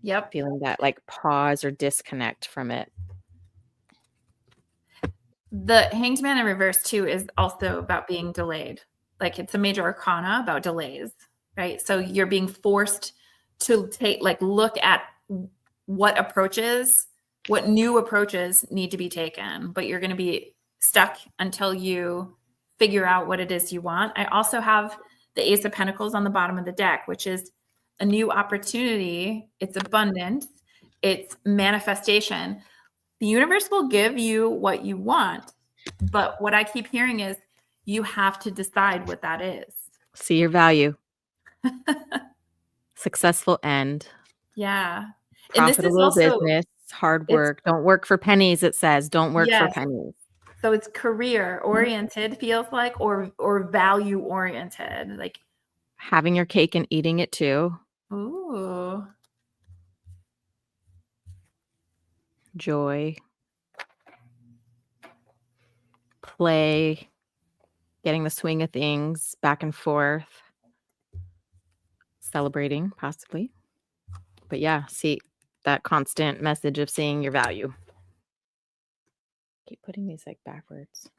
Yep. Feeling that like pause or disconnect from it. The hanged man in reverse too is also about being delayed. Like it's a major arcana about delays, right? So you're being forced to look at what new approaches need to be taken, but you're going to be stuck until you figure out what it is you want. I also have the Ace of Pentacles on the bottom of the deck, which is a new opportunity. It's abundance. It's manifestation. The universe will give you what you want, but what I keep hearing is you have to decide what that is. See your value. Successful end. Yeah. Profitable business, hard work. Don't work for pennies, it says. Don't work for pennies. So it's career oriented, feels like, or value oriented, like having your cake and eating it too. Ooh. Joy. Play. Getting the swing of things, back and forth. Celebrating, possibly. But yeah, see that constant message of seeing your value. Keep putting these like backwards.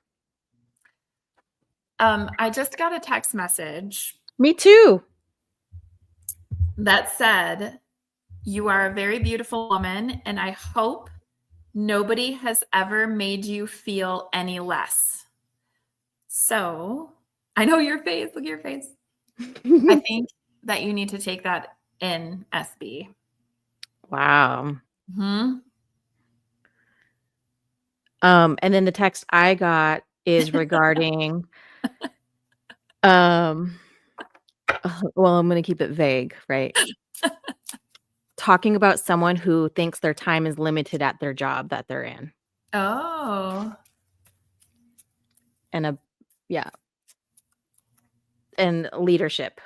I just got a text message. Me too. That said, you are a very beautiful woman, and I hope nobody has ever made you feel any less. So I know your face. Look at your face. I think that you need to take that in, SB. Wow. And then the text I got is regarding well, I'm going to keep it vague, right? Talking about someone who thinks their time is limited at their job that they're in. Oh. And and leadership.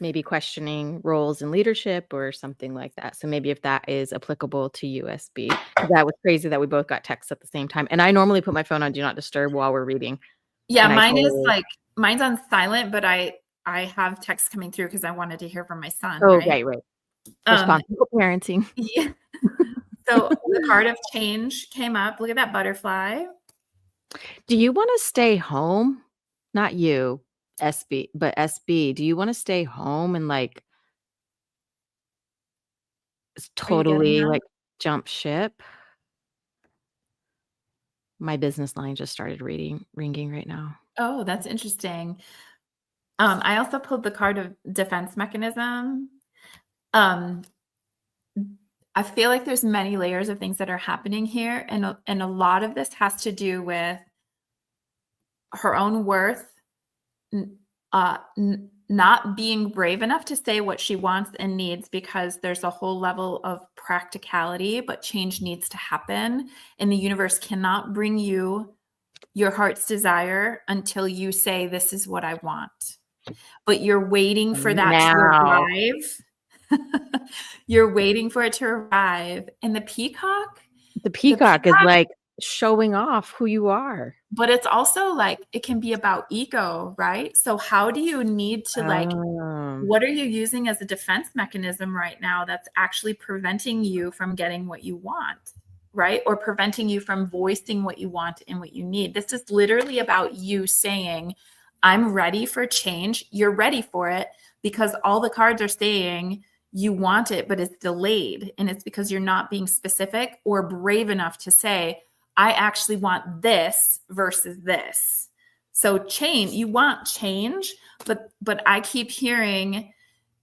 maybe questioning roles in leadership or something like that. So maybe if that is applicable to USB. That was crazy that we both got texts at the same time. And I normally put my phone on do not disturb while we're reading. Yeah, And I mine is totally, like mine's on silent, but I have texts coming through because I wanted to hear from my son, oh, right? right. Um, Responsible parenting. yeah. So the card of change came up. Look at that butterfly. Do you want to stay home? Not you, SB, but SB. Do you want to stay home and like Are you getting totally that? like jump ship? My business line just started ringing right now. Oh, that's interesting. I also pulled the card of defense mechanism. Um, I feel like there's many layers of things that are happening here, and a lot of this has to do with her own worth, not being brave enough to say what she wants and needs because there's a whole level of practicality, but change needs to happen, and the universe cannot bring you your heart's desire until you say, "This is what I want." But you're waiting for that to Now, arrive. You're waiting for it to arrive. And the the the peacock is peacock, like showing off who you are. but it's also like it can be about ego, right? So how do you need to like Um, what are you using as a defense mechanism right now that's actually preventing you from getting what you want, right? Or preventing you from voicing what you want and what you need. This is literally about you saying, I'm ready for change. You're ready for it because all the cards are saying you want it, but it's delayed. And it's because you're not being specific or brave enough to say, I actually want this versus this. So change, you want change, but I keep hearing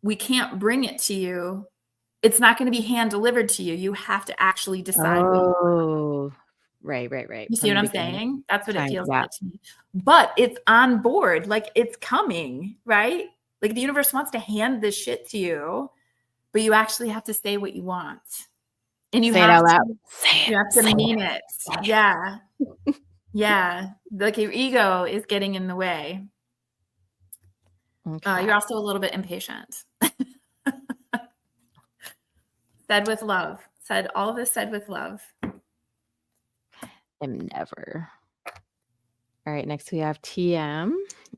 we can't bring it to you. It's not going to be hand delivered to you. You have to actually decide what oh, right. you see From what the I'm beginning. saying? That's what it Time, feels yeah. like to me. But it's on board, like it's coming, right? Like the universe wants to hand this shit to you, but you actually have to say what you want. And Say it out loud. Say you it. have to Say mean it. it. Yeah. Yeah. Like your ego is getting in the way. Okay. You're also a little bit impatient. Said with love. Said all of this said with love. I'm never. All right. Next we have TM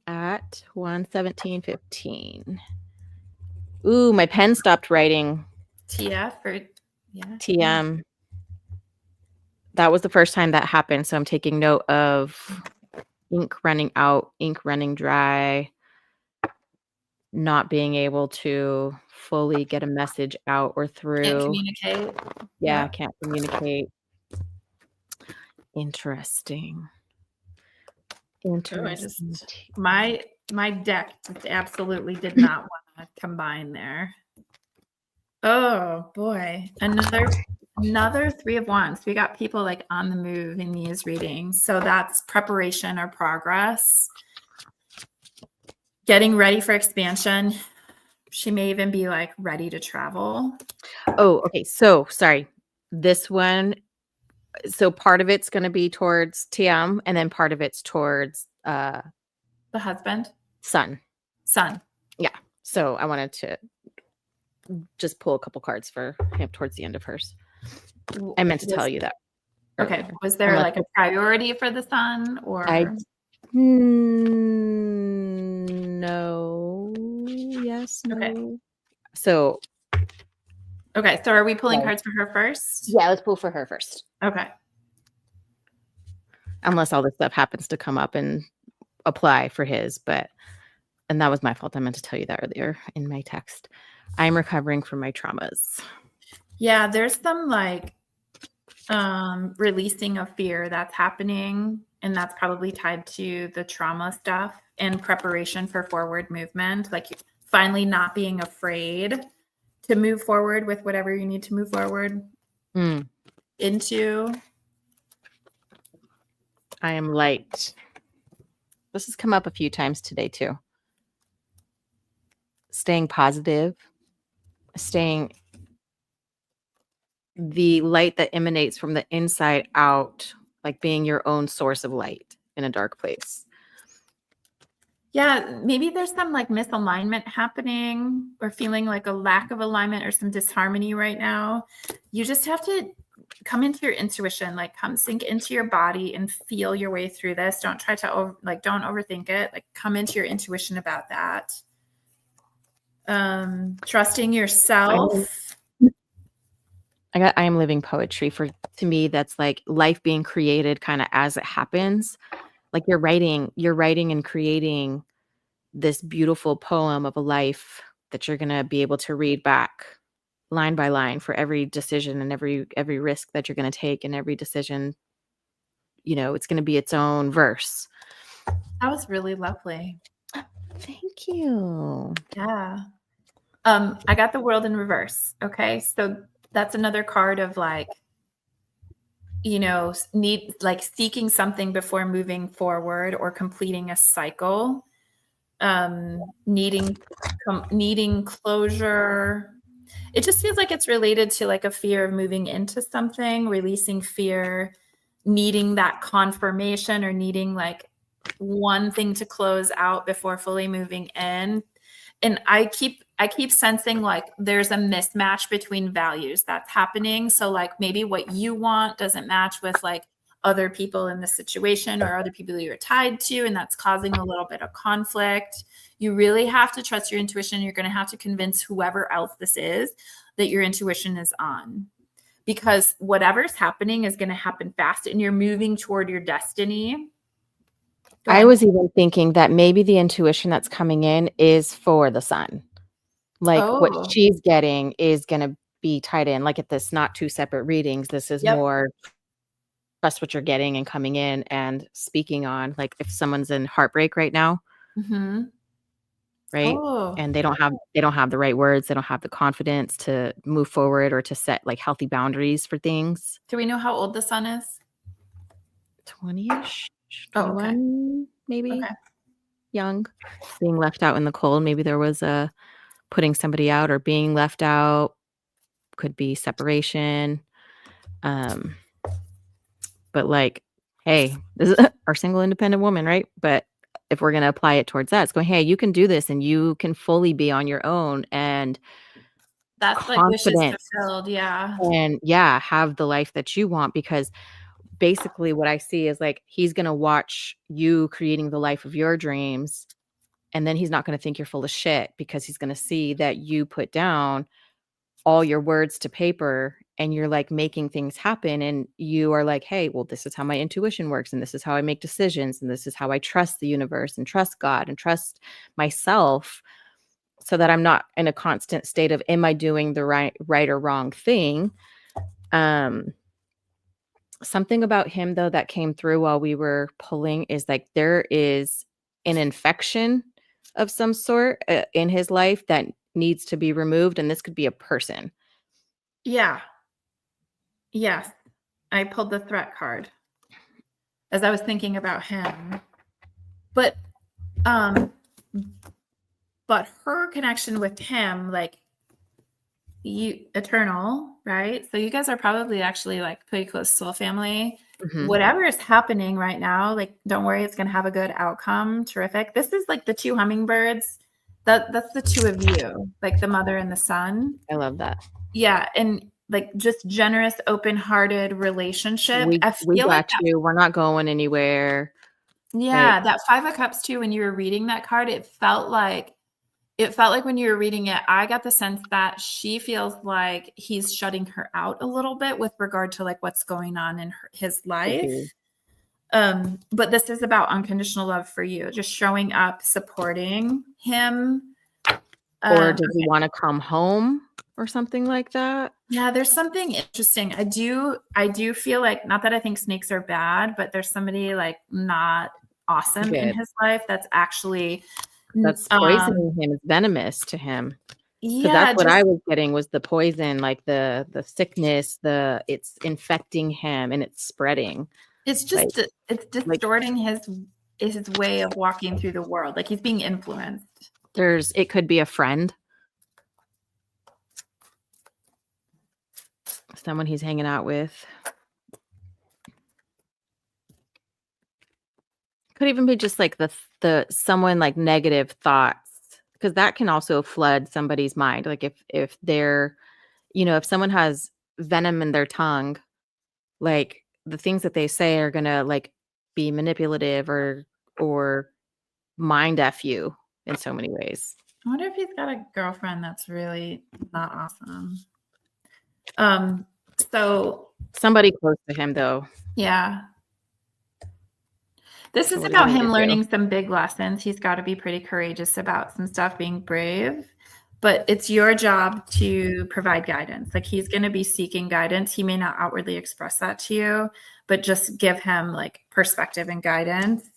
at 1:17:15. Ooh, my pen stopped writing. TF or yeah. TM. That was the first time that happened. So I'm taking note of ink running out, ink running dry, not being able to fully get a message out or Can't through. communicate. Yeah, Yep. can't communicate. Interesting. Oh, I Interesting. just my deck just absolutely did not want to combine there. Oh boy. Another 3 of Wands. We got people like on the move in these readings. So that's preparation or progress. Getting ready for expansion. She may even be like ready to travel. Oh, okay. So sorry. This one, so part of it's going to be towards TM and then part of it's towards The husband, Sun. son. Yeah. So I wanted to just pull a couple cards for him towards the end of hers. I meant to tell you that. Okay. Earlier. Was there Unless like a priority for the son I or no. Yes, okay. no. So Okay. So are we pulling Right. cards for her first? yeah, let's pull for her first. Okay. Unless all this stuff happens to come up and apply for his, and that was my fault. I meant to tell you that earlier in my text. I'm recovering from my traumas. Yeah, there's some like releasing of fear that's happening, and that's probably tied to the trauma stuff and preparation for forward movement, like finally not being afraid to move forward with whatever you need to move forward into. I am light. This has come up a few times today too. Staying positive, staying the light that emanates from the inside out, like being your own source of light in a dark place. Yeah, maybe there's some like misalignment happening or feeling like a lack of alignment or some disharmony right now. You just have to come into your intuition, like come sink into your body and feel your way through this. Don't try to don't overthink it. Like come into your intuition about that. Trusting yourself. I am living poetry. To me, that's like life being created kind of as it happens. Like you're writing and creating this beautiful poem of a life that you're going to be able to read back line by line for every decision and every risk that you're going to take, and every decision, it's going to be its own verse. That was really lovely. Thank you. Yeah. I got the world in reverse. Okay. So that's another card of like, seeking something before moving forward or completing a cycle, needing closure. It just feels like it's related to like a fear of moving into something, releasing fear, needing that confirmation, or needing like one thing to close out before fully moving in. And I keep sensing like there's a mismatch between values that's happening. So like maybe what you want doesn't match with like other people in the situation or other people you're tied to, and that's causing a little bit of conflict. You really have to trust your intuition. You're going to have to convince whoever else this is that your intuition is on, because whatever's happening is going to happen fast and you're moving toward your destiny. I was even thinking that maybe the intuition that's coming in is for the sun. Like what she's getting is going to be tied in. Like at this, not two separate readings. This is more trust what you're getting and coming in and speaking on. Like if someone's in heartbreak right now, right? And they don't have the right words. They don't have the confidence to move forward or to set like healthy boundaries for things. Do we know how old the sun is? 20-ish, 21, maybe. Okay. Young, being left out in the cold. Maybe there was a putting somebody out or being left out. Could be separation. But like, hey, this is our single independent woman, right? But if we're going to apply it towards that, it's going, hey, you can do this and you can fully be on your own, and that's like wishes fulfilled. Yeah. And have the life that you want, because basically what I see is like, he's going to watch you creating the life of your dreams. And then he's not going to think you're full of shit, because he's going to see that you put down all your words to paper and you're like making things happen. And you are like, hey, well, this is how my intuition works. And this is how I make decisions. And this is how I trust the universe and trust God and trust myself, so that I'm not in a constant state of, am I doing the right or wrong thing? Something about him though that came through while we were pulling is like, there is an infection of some sort in his life that needs to be removed. And this could be a person. Yeah. Yes. I pulled the threat card as I was thinking about him. But her connection with him, like eternal, right? So you guys are probably actually like pretty close soul family. Whatever is happening right now, like don't worry, it's going to have a good outcome. Terrific. This is like the two hummingbirds. That's the two of you, like the mother and the son. I love that. Yeah, and like just generous, open-hearted relationship. We got you. We're not going anywhere. Yeah, right? That 5 of Cups too, when you were reading that card, it felt like when you were reading it, I got the sense that she feels like he's shutting her out a little bit with regard to like what's going on in his life. But this is about unconditional love for you, just showing up, supporting him. Or does he want to come home or something like that? Yeah, there's something interesting. I do feel like, not that I think snakes are bad, but there's somebody like not awesome in his life that's actually poisoning him. Is venomous to him. Yeah, that's what I was getting, was the poison, like the sickness, it's infecting him and it's spreading. It's just it's distorting his way of walking through the world. Like he's being influenced. It could be a friend, someone he's hanging out with. Could even be just like the someone like negative thoughts, because that can also flood somebody's mind. Like if they're, if someone has venom in their tongue, like the things that they say are gonna like be manipulative or mind f you in so many ways. I wonder if he's got a girlfriend that's really not awesome. So Somebody close to him though. yeah. This So is what does he about need him to do? learning some big lessons. He's got to be pretty courageous about some stuff, being brave. But it's your job to provide guidance. Like he's going to be seeking guidance. He may not outwardly express that to you, but just give him like perspective and guidance.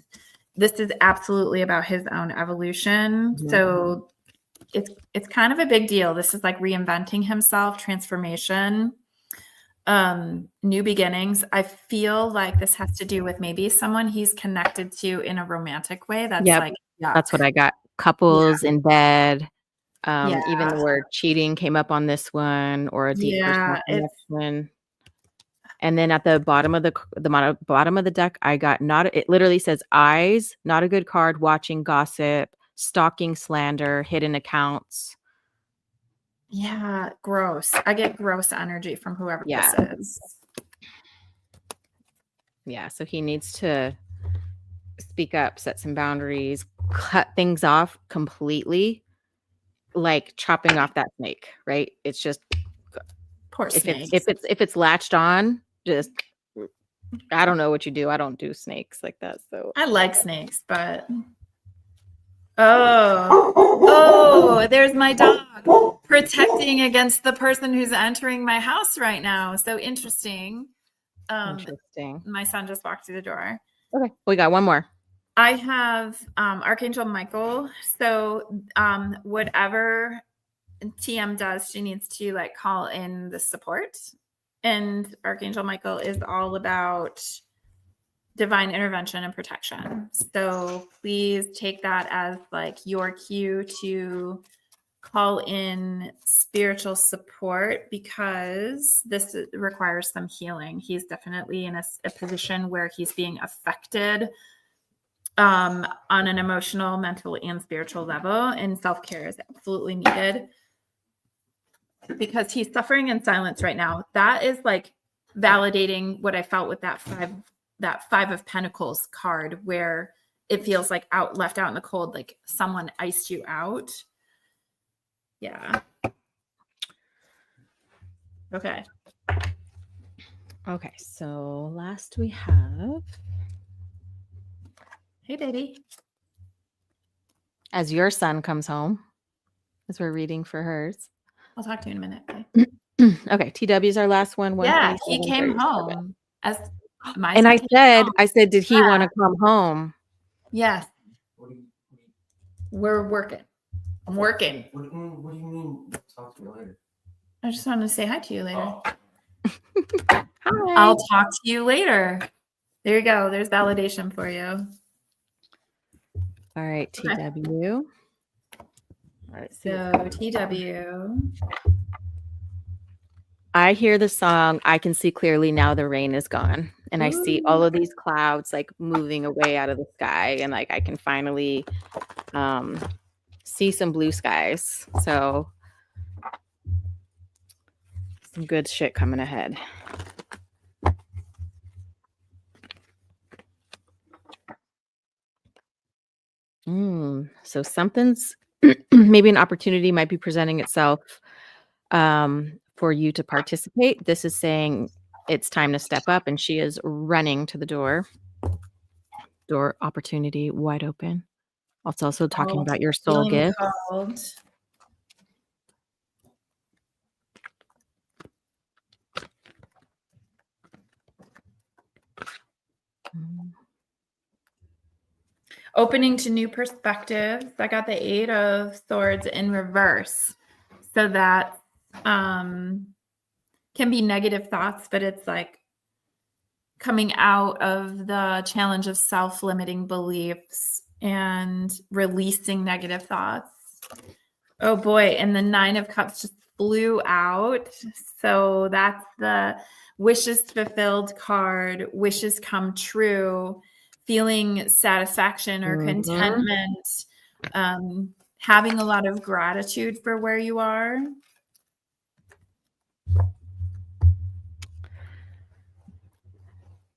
This is absolutely about his own evolution. Mhm. So it's kind of a big deal. This is like reinventing himself, transformation, new beginnings. I feel like this has to do with maybe someone he's connected to in a romantic way. That's Yep. like, yuck. That's what I got. Couples in bed. Yeah. Even the word cheating came up on this one, or a deep personal connection. And then at the bottom of bottom of the deck, I got it literally says eyes, not a good card, watching gossip, stalking slander, hidden accounts. Yeah, gross. I get gross energy from whoever this is. Yeah, so he needs to speak up, set some boundaries, cut things off completely, like chopping off that snake, right? It's just Poor snake. if it's latched on, just I don't know what you do. I don't do snakes like that. So I like snakes, but oh, there's my dog protecting against the person who's entering my house right now. So interesting. Interesting. My son just walked through the door. Okay, we got one more. I have Archangel Michael. So whatever TM does, she needs to like call in the support. And Archangel Michael is all about divine intervention and protection. So please take that as like your cue to call in spiritual support, because this requires some healing. He's definitely in a position where he's being affected on an emotional, mental, and spiritual level, and self-care is absolutely needed because he's suffering in silence right now. That is like validating what I felt with that five of Pentacles card, where it feels like left out in the cold, like someone iced you out. Yeah. Okay. Okay, so last we have, Hey, baby. as your son comes home, as we're reading for hers. I'll talk to you in a minute. Okay, TW is our last one. Yeah, he came home as my and son I said, did he want to come home? Yes. We're working. I'm working. What do you mean? Talk to me later. I just wanted to say hi to you later. Hi. I'll talk to you later. There you go. There's validation for you. All right, TW. So TW. I hear the song, I can see clearly now the rain is gone. And I see all of these clouds like moving away out of the sky. And like I can finally see some blue skies. So some good shit coming ahead. So something's maybe an opportunity might be presenting itself for you to participate. This is saying it's time to step up, and she is running to the door. Door opportunity wide open. It's also talking about your soul gift. Opening to new perspectives. I got the 8 of Swords in reverse. So that can be negative thoughts, but it's like coming out of the challenge of self-limiting beliefs and releasing negative thoughts. Oh boy. And the 9 of Cups just flew out. So that's the wishes fulfilled card. Wishes come true. feeling satisfaction or Mhm. contentment, having a lot of gratitude for where you are.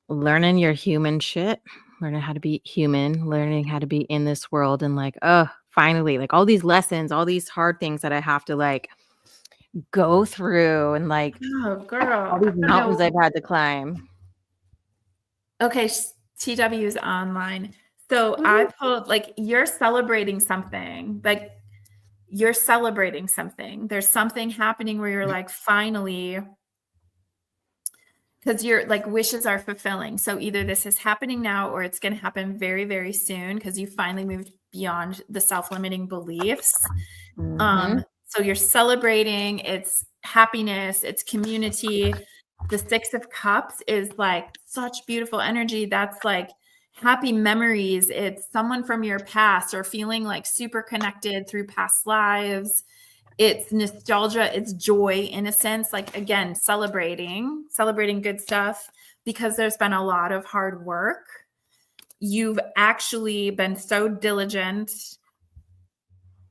Learning your human shit, learning how to be human, learning how to be in this world, and like, oh, finally, like all these lessons, all these hard things that I have to like go through, and like Oh, girl. all these I don't mountains know. I've had to climb. Okay, TW is online. So I pulled, like, you're celebrating something. Like, you're celebrating something. There's something happening where you're like, finally, because your like wishes are fulfilling. So either this is happening now or it's going to happen very, very soon because you finally moved beyond the self-limiting beliefs. Mhm. So you're celebrating, it's happiness, it's community. The Six of Cups is like such beautiful energy. That's like happy memories. It's someone from your past or feeling like super connected through past lives. It's nostalgia, it's joy, innocence, like again, celebrating good stuff because there's been a lot of hard work. You've actually been so diligent.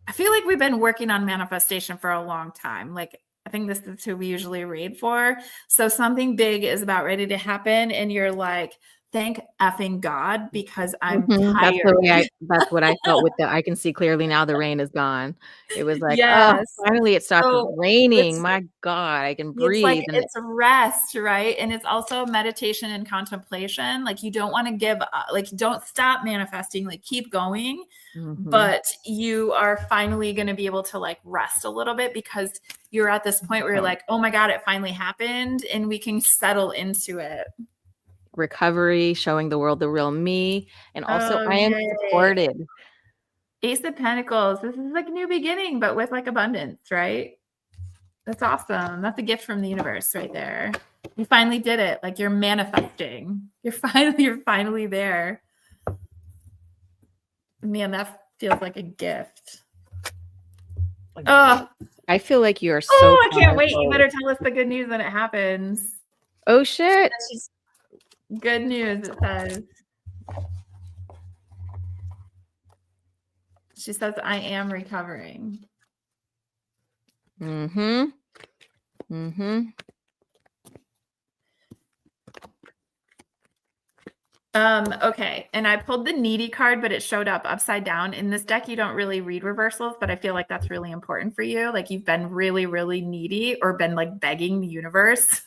I feel like we've been working on manifestation for a long time. Like, I think this is who we usually read for. So something big is about ready to happen, and you're like, thank effing God because I'm Mhm. That's tired. the way that's what I felt with the I can see clearly now the rain is gone. It was like, oh, Yes. finally it stopped So raining. it's My God, I can it's like breathe. And it's rest, right? And it's also meditation and contemplation. Like you don't want to give up, like don't stop manifesting, like keep going. Mhm. But you are finally going to be able to like rest a little bit because you're at this point where you're like, oh my God, it finally happened, and we can settle into it. Recovery, showing the world the real me, and also Oh, I am yay. supported. Ace of Pentacles. This is like a new beginning, but with like abundance, right? That's awesome. That's a gift from the universe right there. You finally did it. Like you're manifesting. You're finally there. Man, that feels like a gift. Oh, I feel like you are so oh, I can't wait. You powerful. better tell us the good news when it happens. Oh shit. Good news, it says. She says, I am recovering. Mm-hmm. Mm-hmm. Okay. And I pulled the needy card, but it showed up upside down. In this deck, you don't really read reversals, but I feel like that's really important for you. Like you've been really, really needy or been like begging the universe.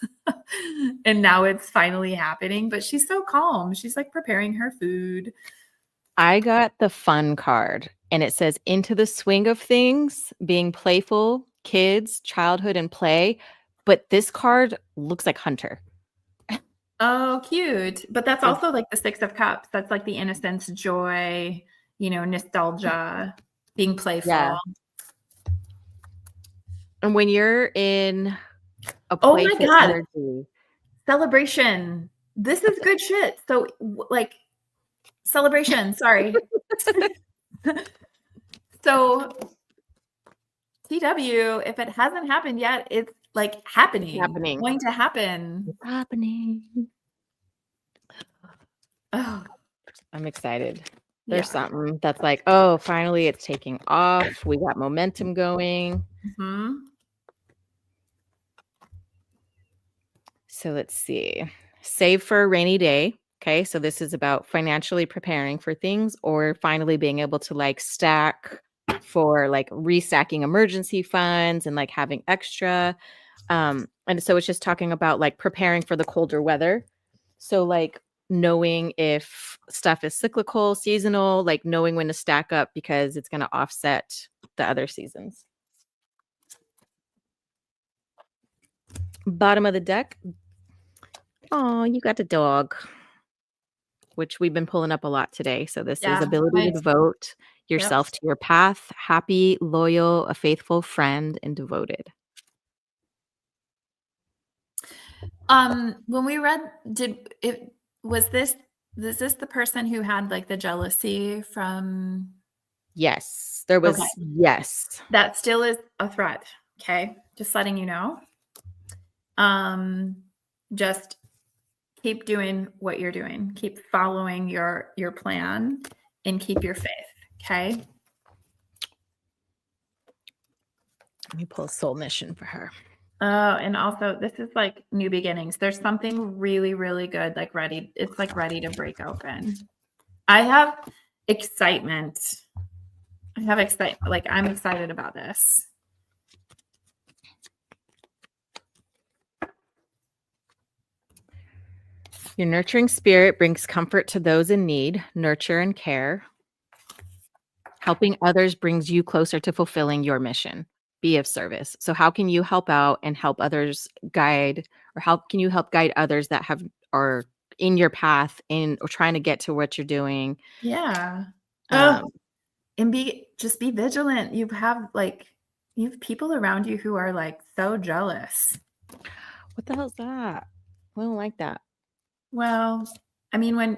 And now it's finally happening. But she's so calm. She's like preparing her food. I got the fun card, and it says into the swing of things, being playful, kids, childhood, and play. But this card looks like Hunter. Oh, cute. But that's also like the Six of Cups. That's like the innocence, joy, nostalgia, being playful. Yeah. And when you're in a Oh my playful God. energy. Celebration. This is good shit. So like celebration, sorry. So TW, if it hasn't happened yet, it's like happening. Going to happen. It's happening. Oh, I'm excited. yeah. There's something that's like, oh, finally it's taking off. We got momentum going. Mm-hmm. So let's see. Save for a rainy day. Okay. So this is about financially preparing for things or finally being able to like stack for like restacking emergency funds and like having extra. And so it's just talking about like preparing for the colder weather. So like knowing if stuff is cyclical, seasonal, like knowing when to stack up because it's going to offset the other seasons. Bottom of the deck. Oh, you got the dog, which we've been pulling up a lot today. So this is ability to devote yourself to your path, happy, loyal, a faithful friend, and devoted. When we read, was this the person who had like the jealousy from? Yes, there was. Okay. Yes, That still is a threat. Okay. Just letting you know. Just keep doing what you're doing. Keep following your plan and keep your faith. Okay. Let me pull soul mission for her. Oh, and also this is like new beginnings. There's something really, really good, like ready. It's like ready to break open. I have excitement. Like I'm excited about this. Your nurturing spirit brings comfort to those in need, nurture and care. Helping others brings you closer to fulfilling your mission. Be of service. So how can you help out and help others guide, or how can you help guide others that are in your path or trying to get to what you're doing? Yeah. Um, And just be vigilant. You have people around you who are like so jealous. What the hell's that? I don't like that. Well, I mean,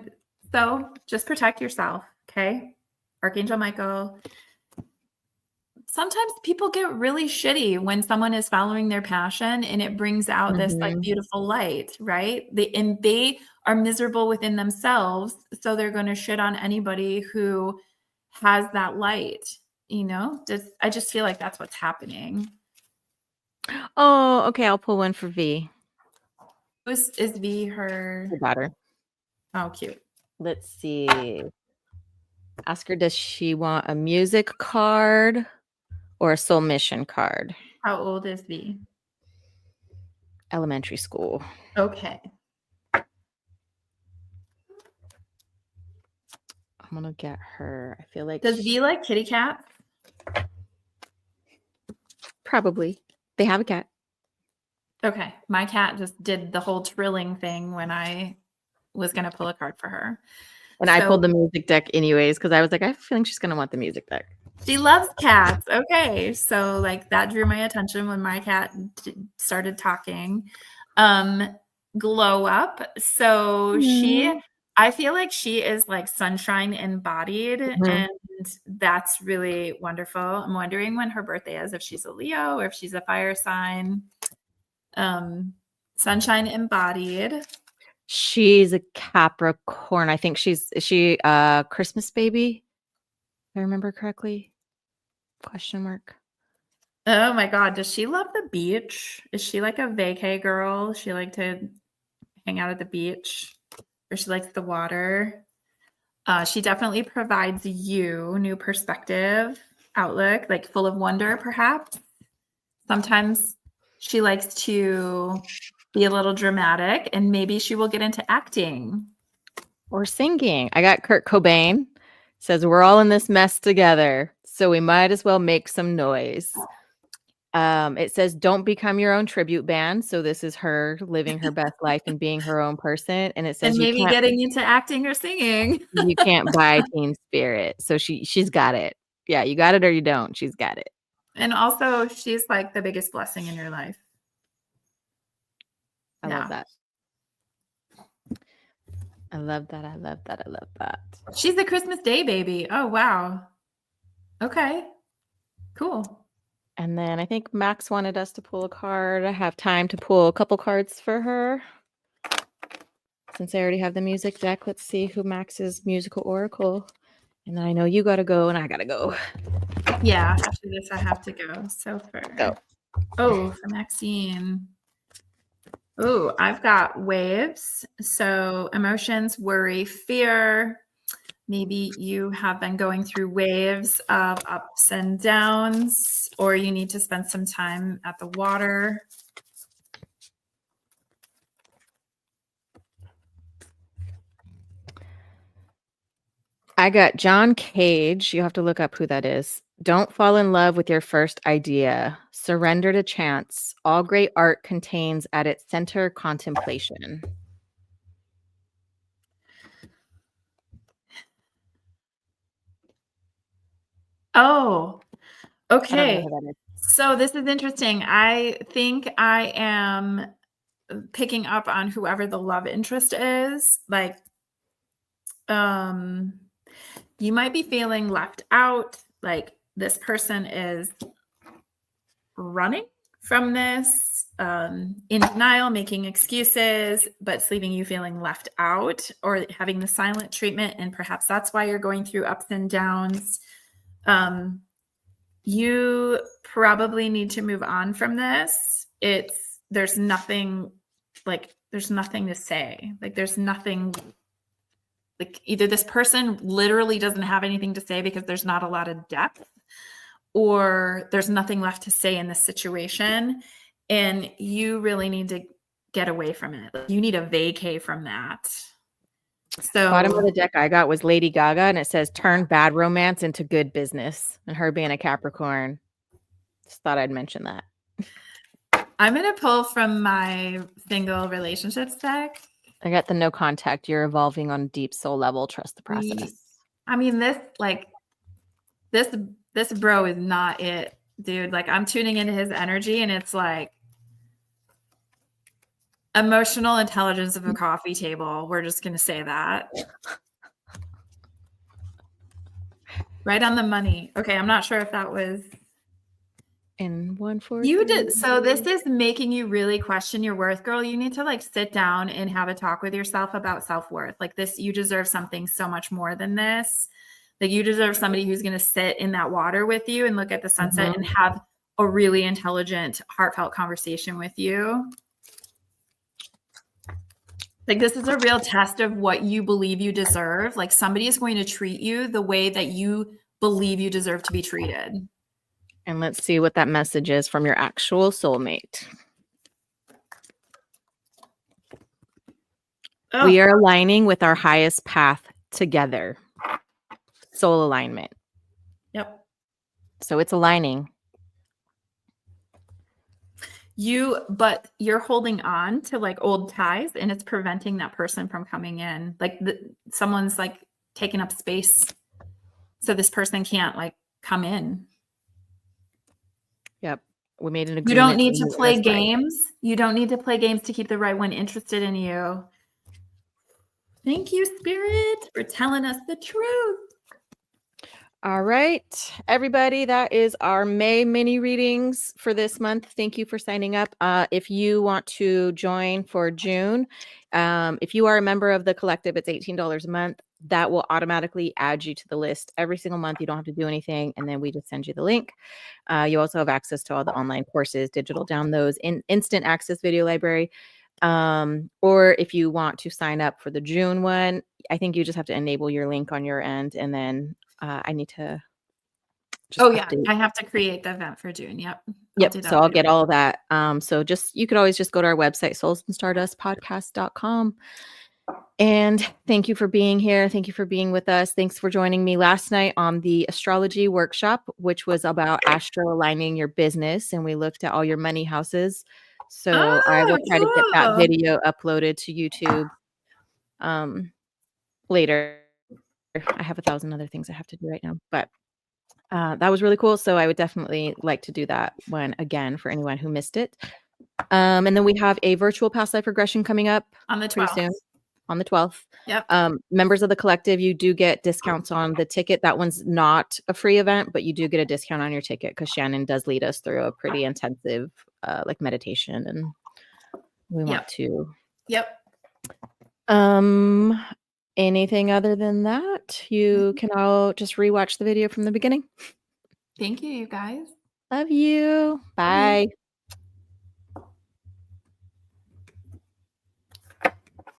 just protect yourself, okay? Archangel Michael. Sometimes people get really shitty when someone is following their passion and it brings out this like beautiful light, right? They are miserable within themselves, so they're going to shit on anybody who has that light, I just feel like that's what's happening. Oh, okay. I'll pull one for V. Is V her daughter? Oh, cute. Let's see. Ask her, does she want a music card or a soul mission card? How old is V? Elementary school. Okay. I'm gonna get her. I feel like Does V like kitty cats? Probably. They have a cat. Okay. My cat just did the whole trilling thing when I was going to pull a card for her. And I pulled the music deck anyways, because I was like, I have a feeling she's going to want the music deck. She loves cats. Okay. So like that drew my attention when my cat started talking. Glow up. So I feel like she is like sunshine embodied, and that's really wonderful. I'm wondering when her birthday is, if she's a Leo or if she's a fire sign. Sunshine embodied. She's a Capricorn. I think is she a Christmas baby? If I remember correctly. Question mark. Oh my God. Does she love the beach? Is she like a vacay girl? She like to hang out at the beach, or she likes the water? She definitely provides you new perspective, outlook, like full of wonder, perhaps. Sometimes she likes to be a little dramatic, and maybe she will get into acting. Or singing. I got Kurt Cobain. Says, we're all in this mess together, so we might as well make some noise. It says, don't become your own tribute band. So this is her living her best life and being her own person. And it says, and maybe getting into acting or singing. You can't buy teen spirit. So she's got it. Yeah, you got it or you don't. She's got it. And also, she's like the biggest blessing in your life. I love that. I love that. I love that. I love that. She's the Christmas Day baby. Oh, wow. Okay. Cool. And then I think Max wanted us to pull a card. I have time to pull a couple cards for her. Since I already have the music deck, let's see who Max's musical oracle. And then I know you got to go and I got to go. Yeah, after this, I have to go. So for Maxine. Oh, I've got waves. So emotions, worry, fear. Maybe you have been going through waves of ups and downs, or you need to spend some time at the water. I got John Cage. You have to look up who that is. Don't fall in love with your first idea. Surrender to chance. All great art contains at its center contemplation. Oh, okay. So this is interesting. I think I am picking up on whoever the love interest is. Like, you might be feeling left out. Like this person is running from this, in denial, making excuses, but it's leaving you feeling left out or having the silent treatment. And perhaps that's why you're going through ups and downs. You probably need to move on from this. There's nothing to say. Like there's nothing, like either this person literally doesn't have anything to say because there's not a lot of depth, or there's nothing left to say in this situation. And you really need to get away from it. You need a vacay from that. So Bottom of the deck I got was Lady Gaga, and it says turn bad romance into good business. And her being a Capricorn. Just thought I'd mention that. I'm going to pull from my single relationships deck. I got the no contact. You're evolving on a deep soul level. Trust the process. I mean, this bro is not it, dude. Like I'm tuning into his energy and it's like emotional intelligence of a coffee table. We're just going to say that. Right on the money. Okay. I'm not sure if that was in 1-4 you did. So this is making you really question your worth, girl. You need to like sit down and have a talk with yourself about self-worth. Like this, you deserve something so much more than this. Like you deserve somebody who's going to sit in that water with you and look at the sunset and have a really intelligent, heartfelt conversation with you. Like this is a real test of what you believe you deserve. Like somebody is going to treat you the way that you believe you deserve to be treated. And let's see what that message is from your actual soulmate. Oh. We are aligning with our highest path together. Soul alignment. Yep. So it's aligning. But you're holding on to like old ties and it's preventing that person from coming in. Like someone's like taking up space. So this person can't like come in. Yep. We made an agreement. You don't need to play games. You don't need to play games to keep the right one interested in you. Thank you, Spirit, for telling us the truth. All right, everybody, that is our May mini readings for this month. Thank you for signing up. If you want to join for June, if you are a member of the collective, it's $18 a month. That will automatically add you to the list every single month. You don't have to do anything, and then we just send you the link. You also have access to all the online courses, digital downloads, instant access video library. Or if you want to sign up for the June one, I think you just have to enable your link on your end, and then I need to update. I have to create the event for June. Yep. I'll get all of that. So you could always just go to our website, soulsandstardustpodcast.com. And thank you for being here. Thank you for being with us. Thanks for joining me last night on the astrology workshop, which was about astro aligning your business. And we looked at all your money houses. So I will try to get that video uploaded to YouTube later. I have 1,000 other things I have to do right now, but that was really cool. So I would definitely like to do that one again for anyone who missed it. And then we have a virtual past life regression coming up on the 12th. Soon, on the 12th. Yep. Members of the collective, you do get discounts on the ticket. That one's not a free event, but you do get a discount on your ticket because Shannon does lead us through a pretty intensive like meditation, and we want to. Yep. Anything other than that, you can all just rewatch the video from the beginning. Thank you, you guys. Love you. Bye.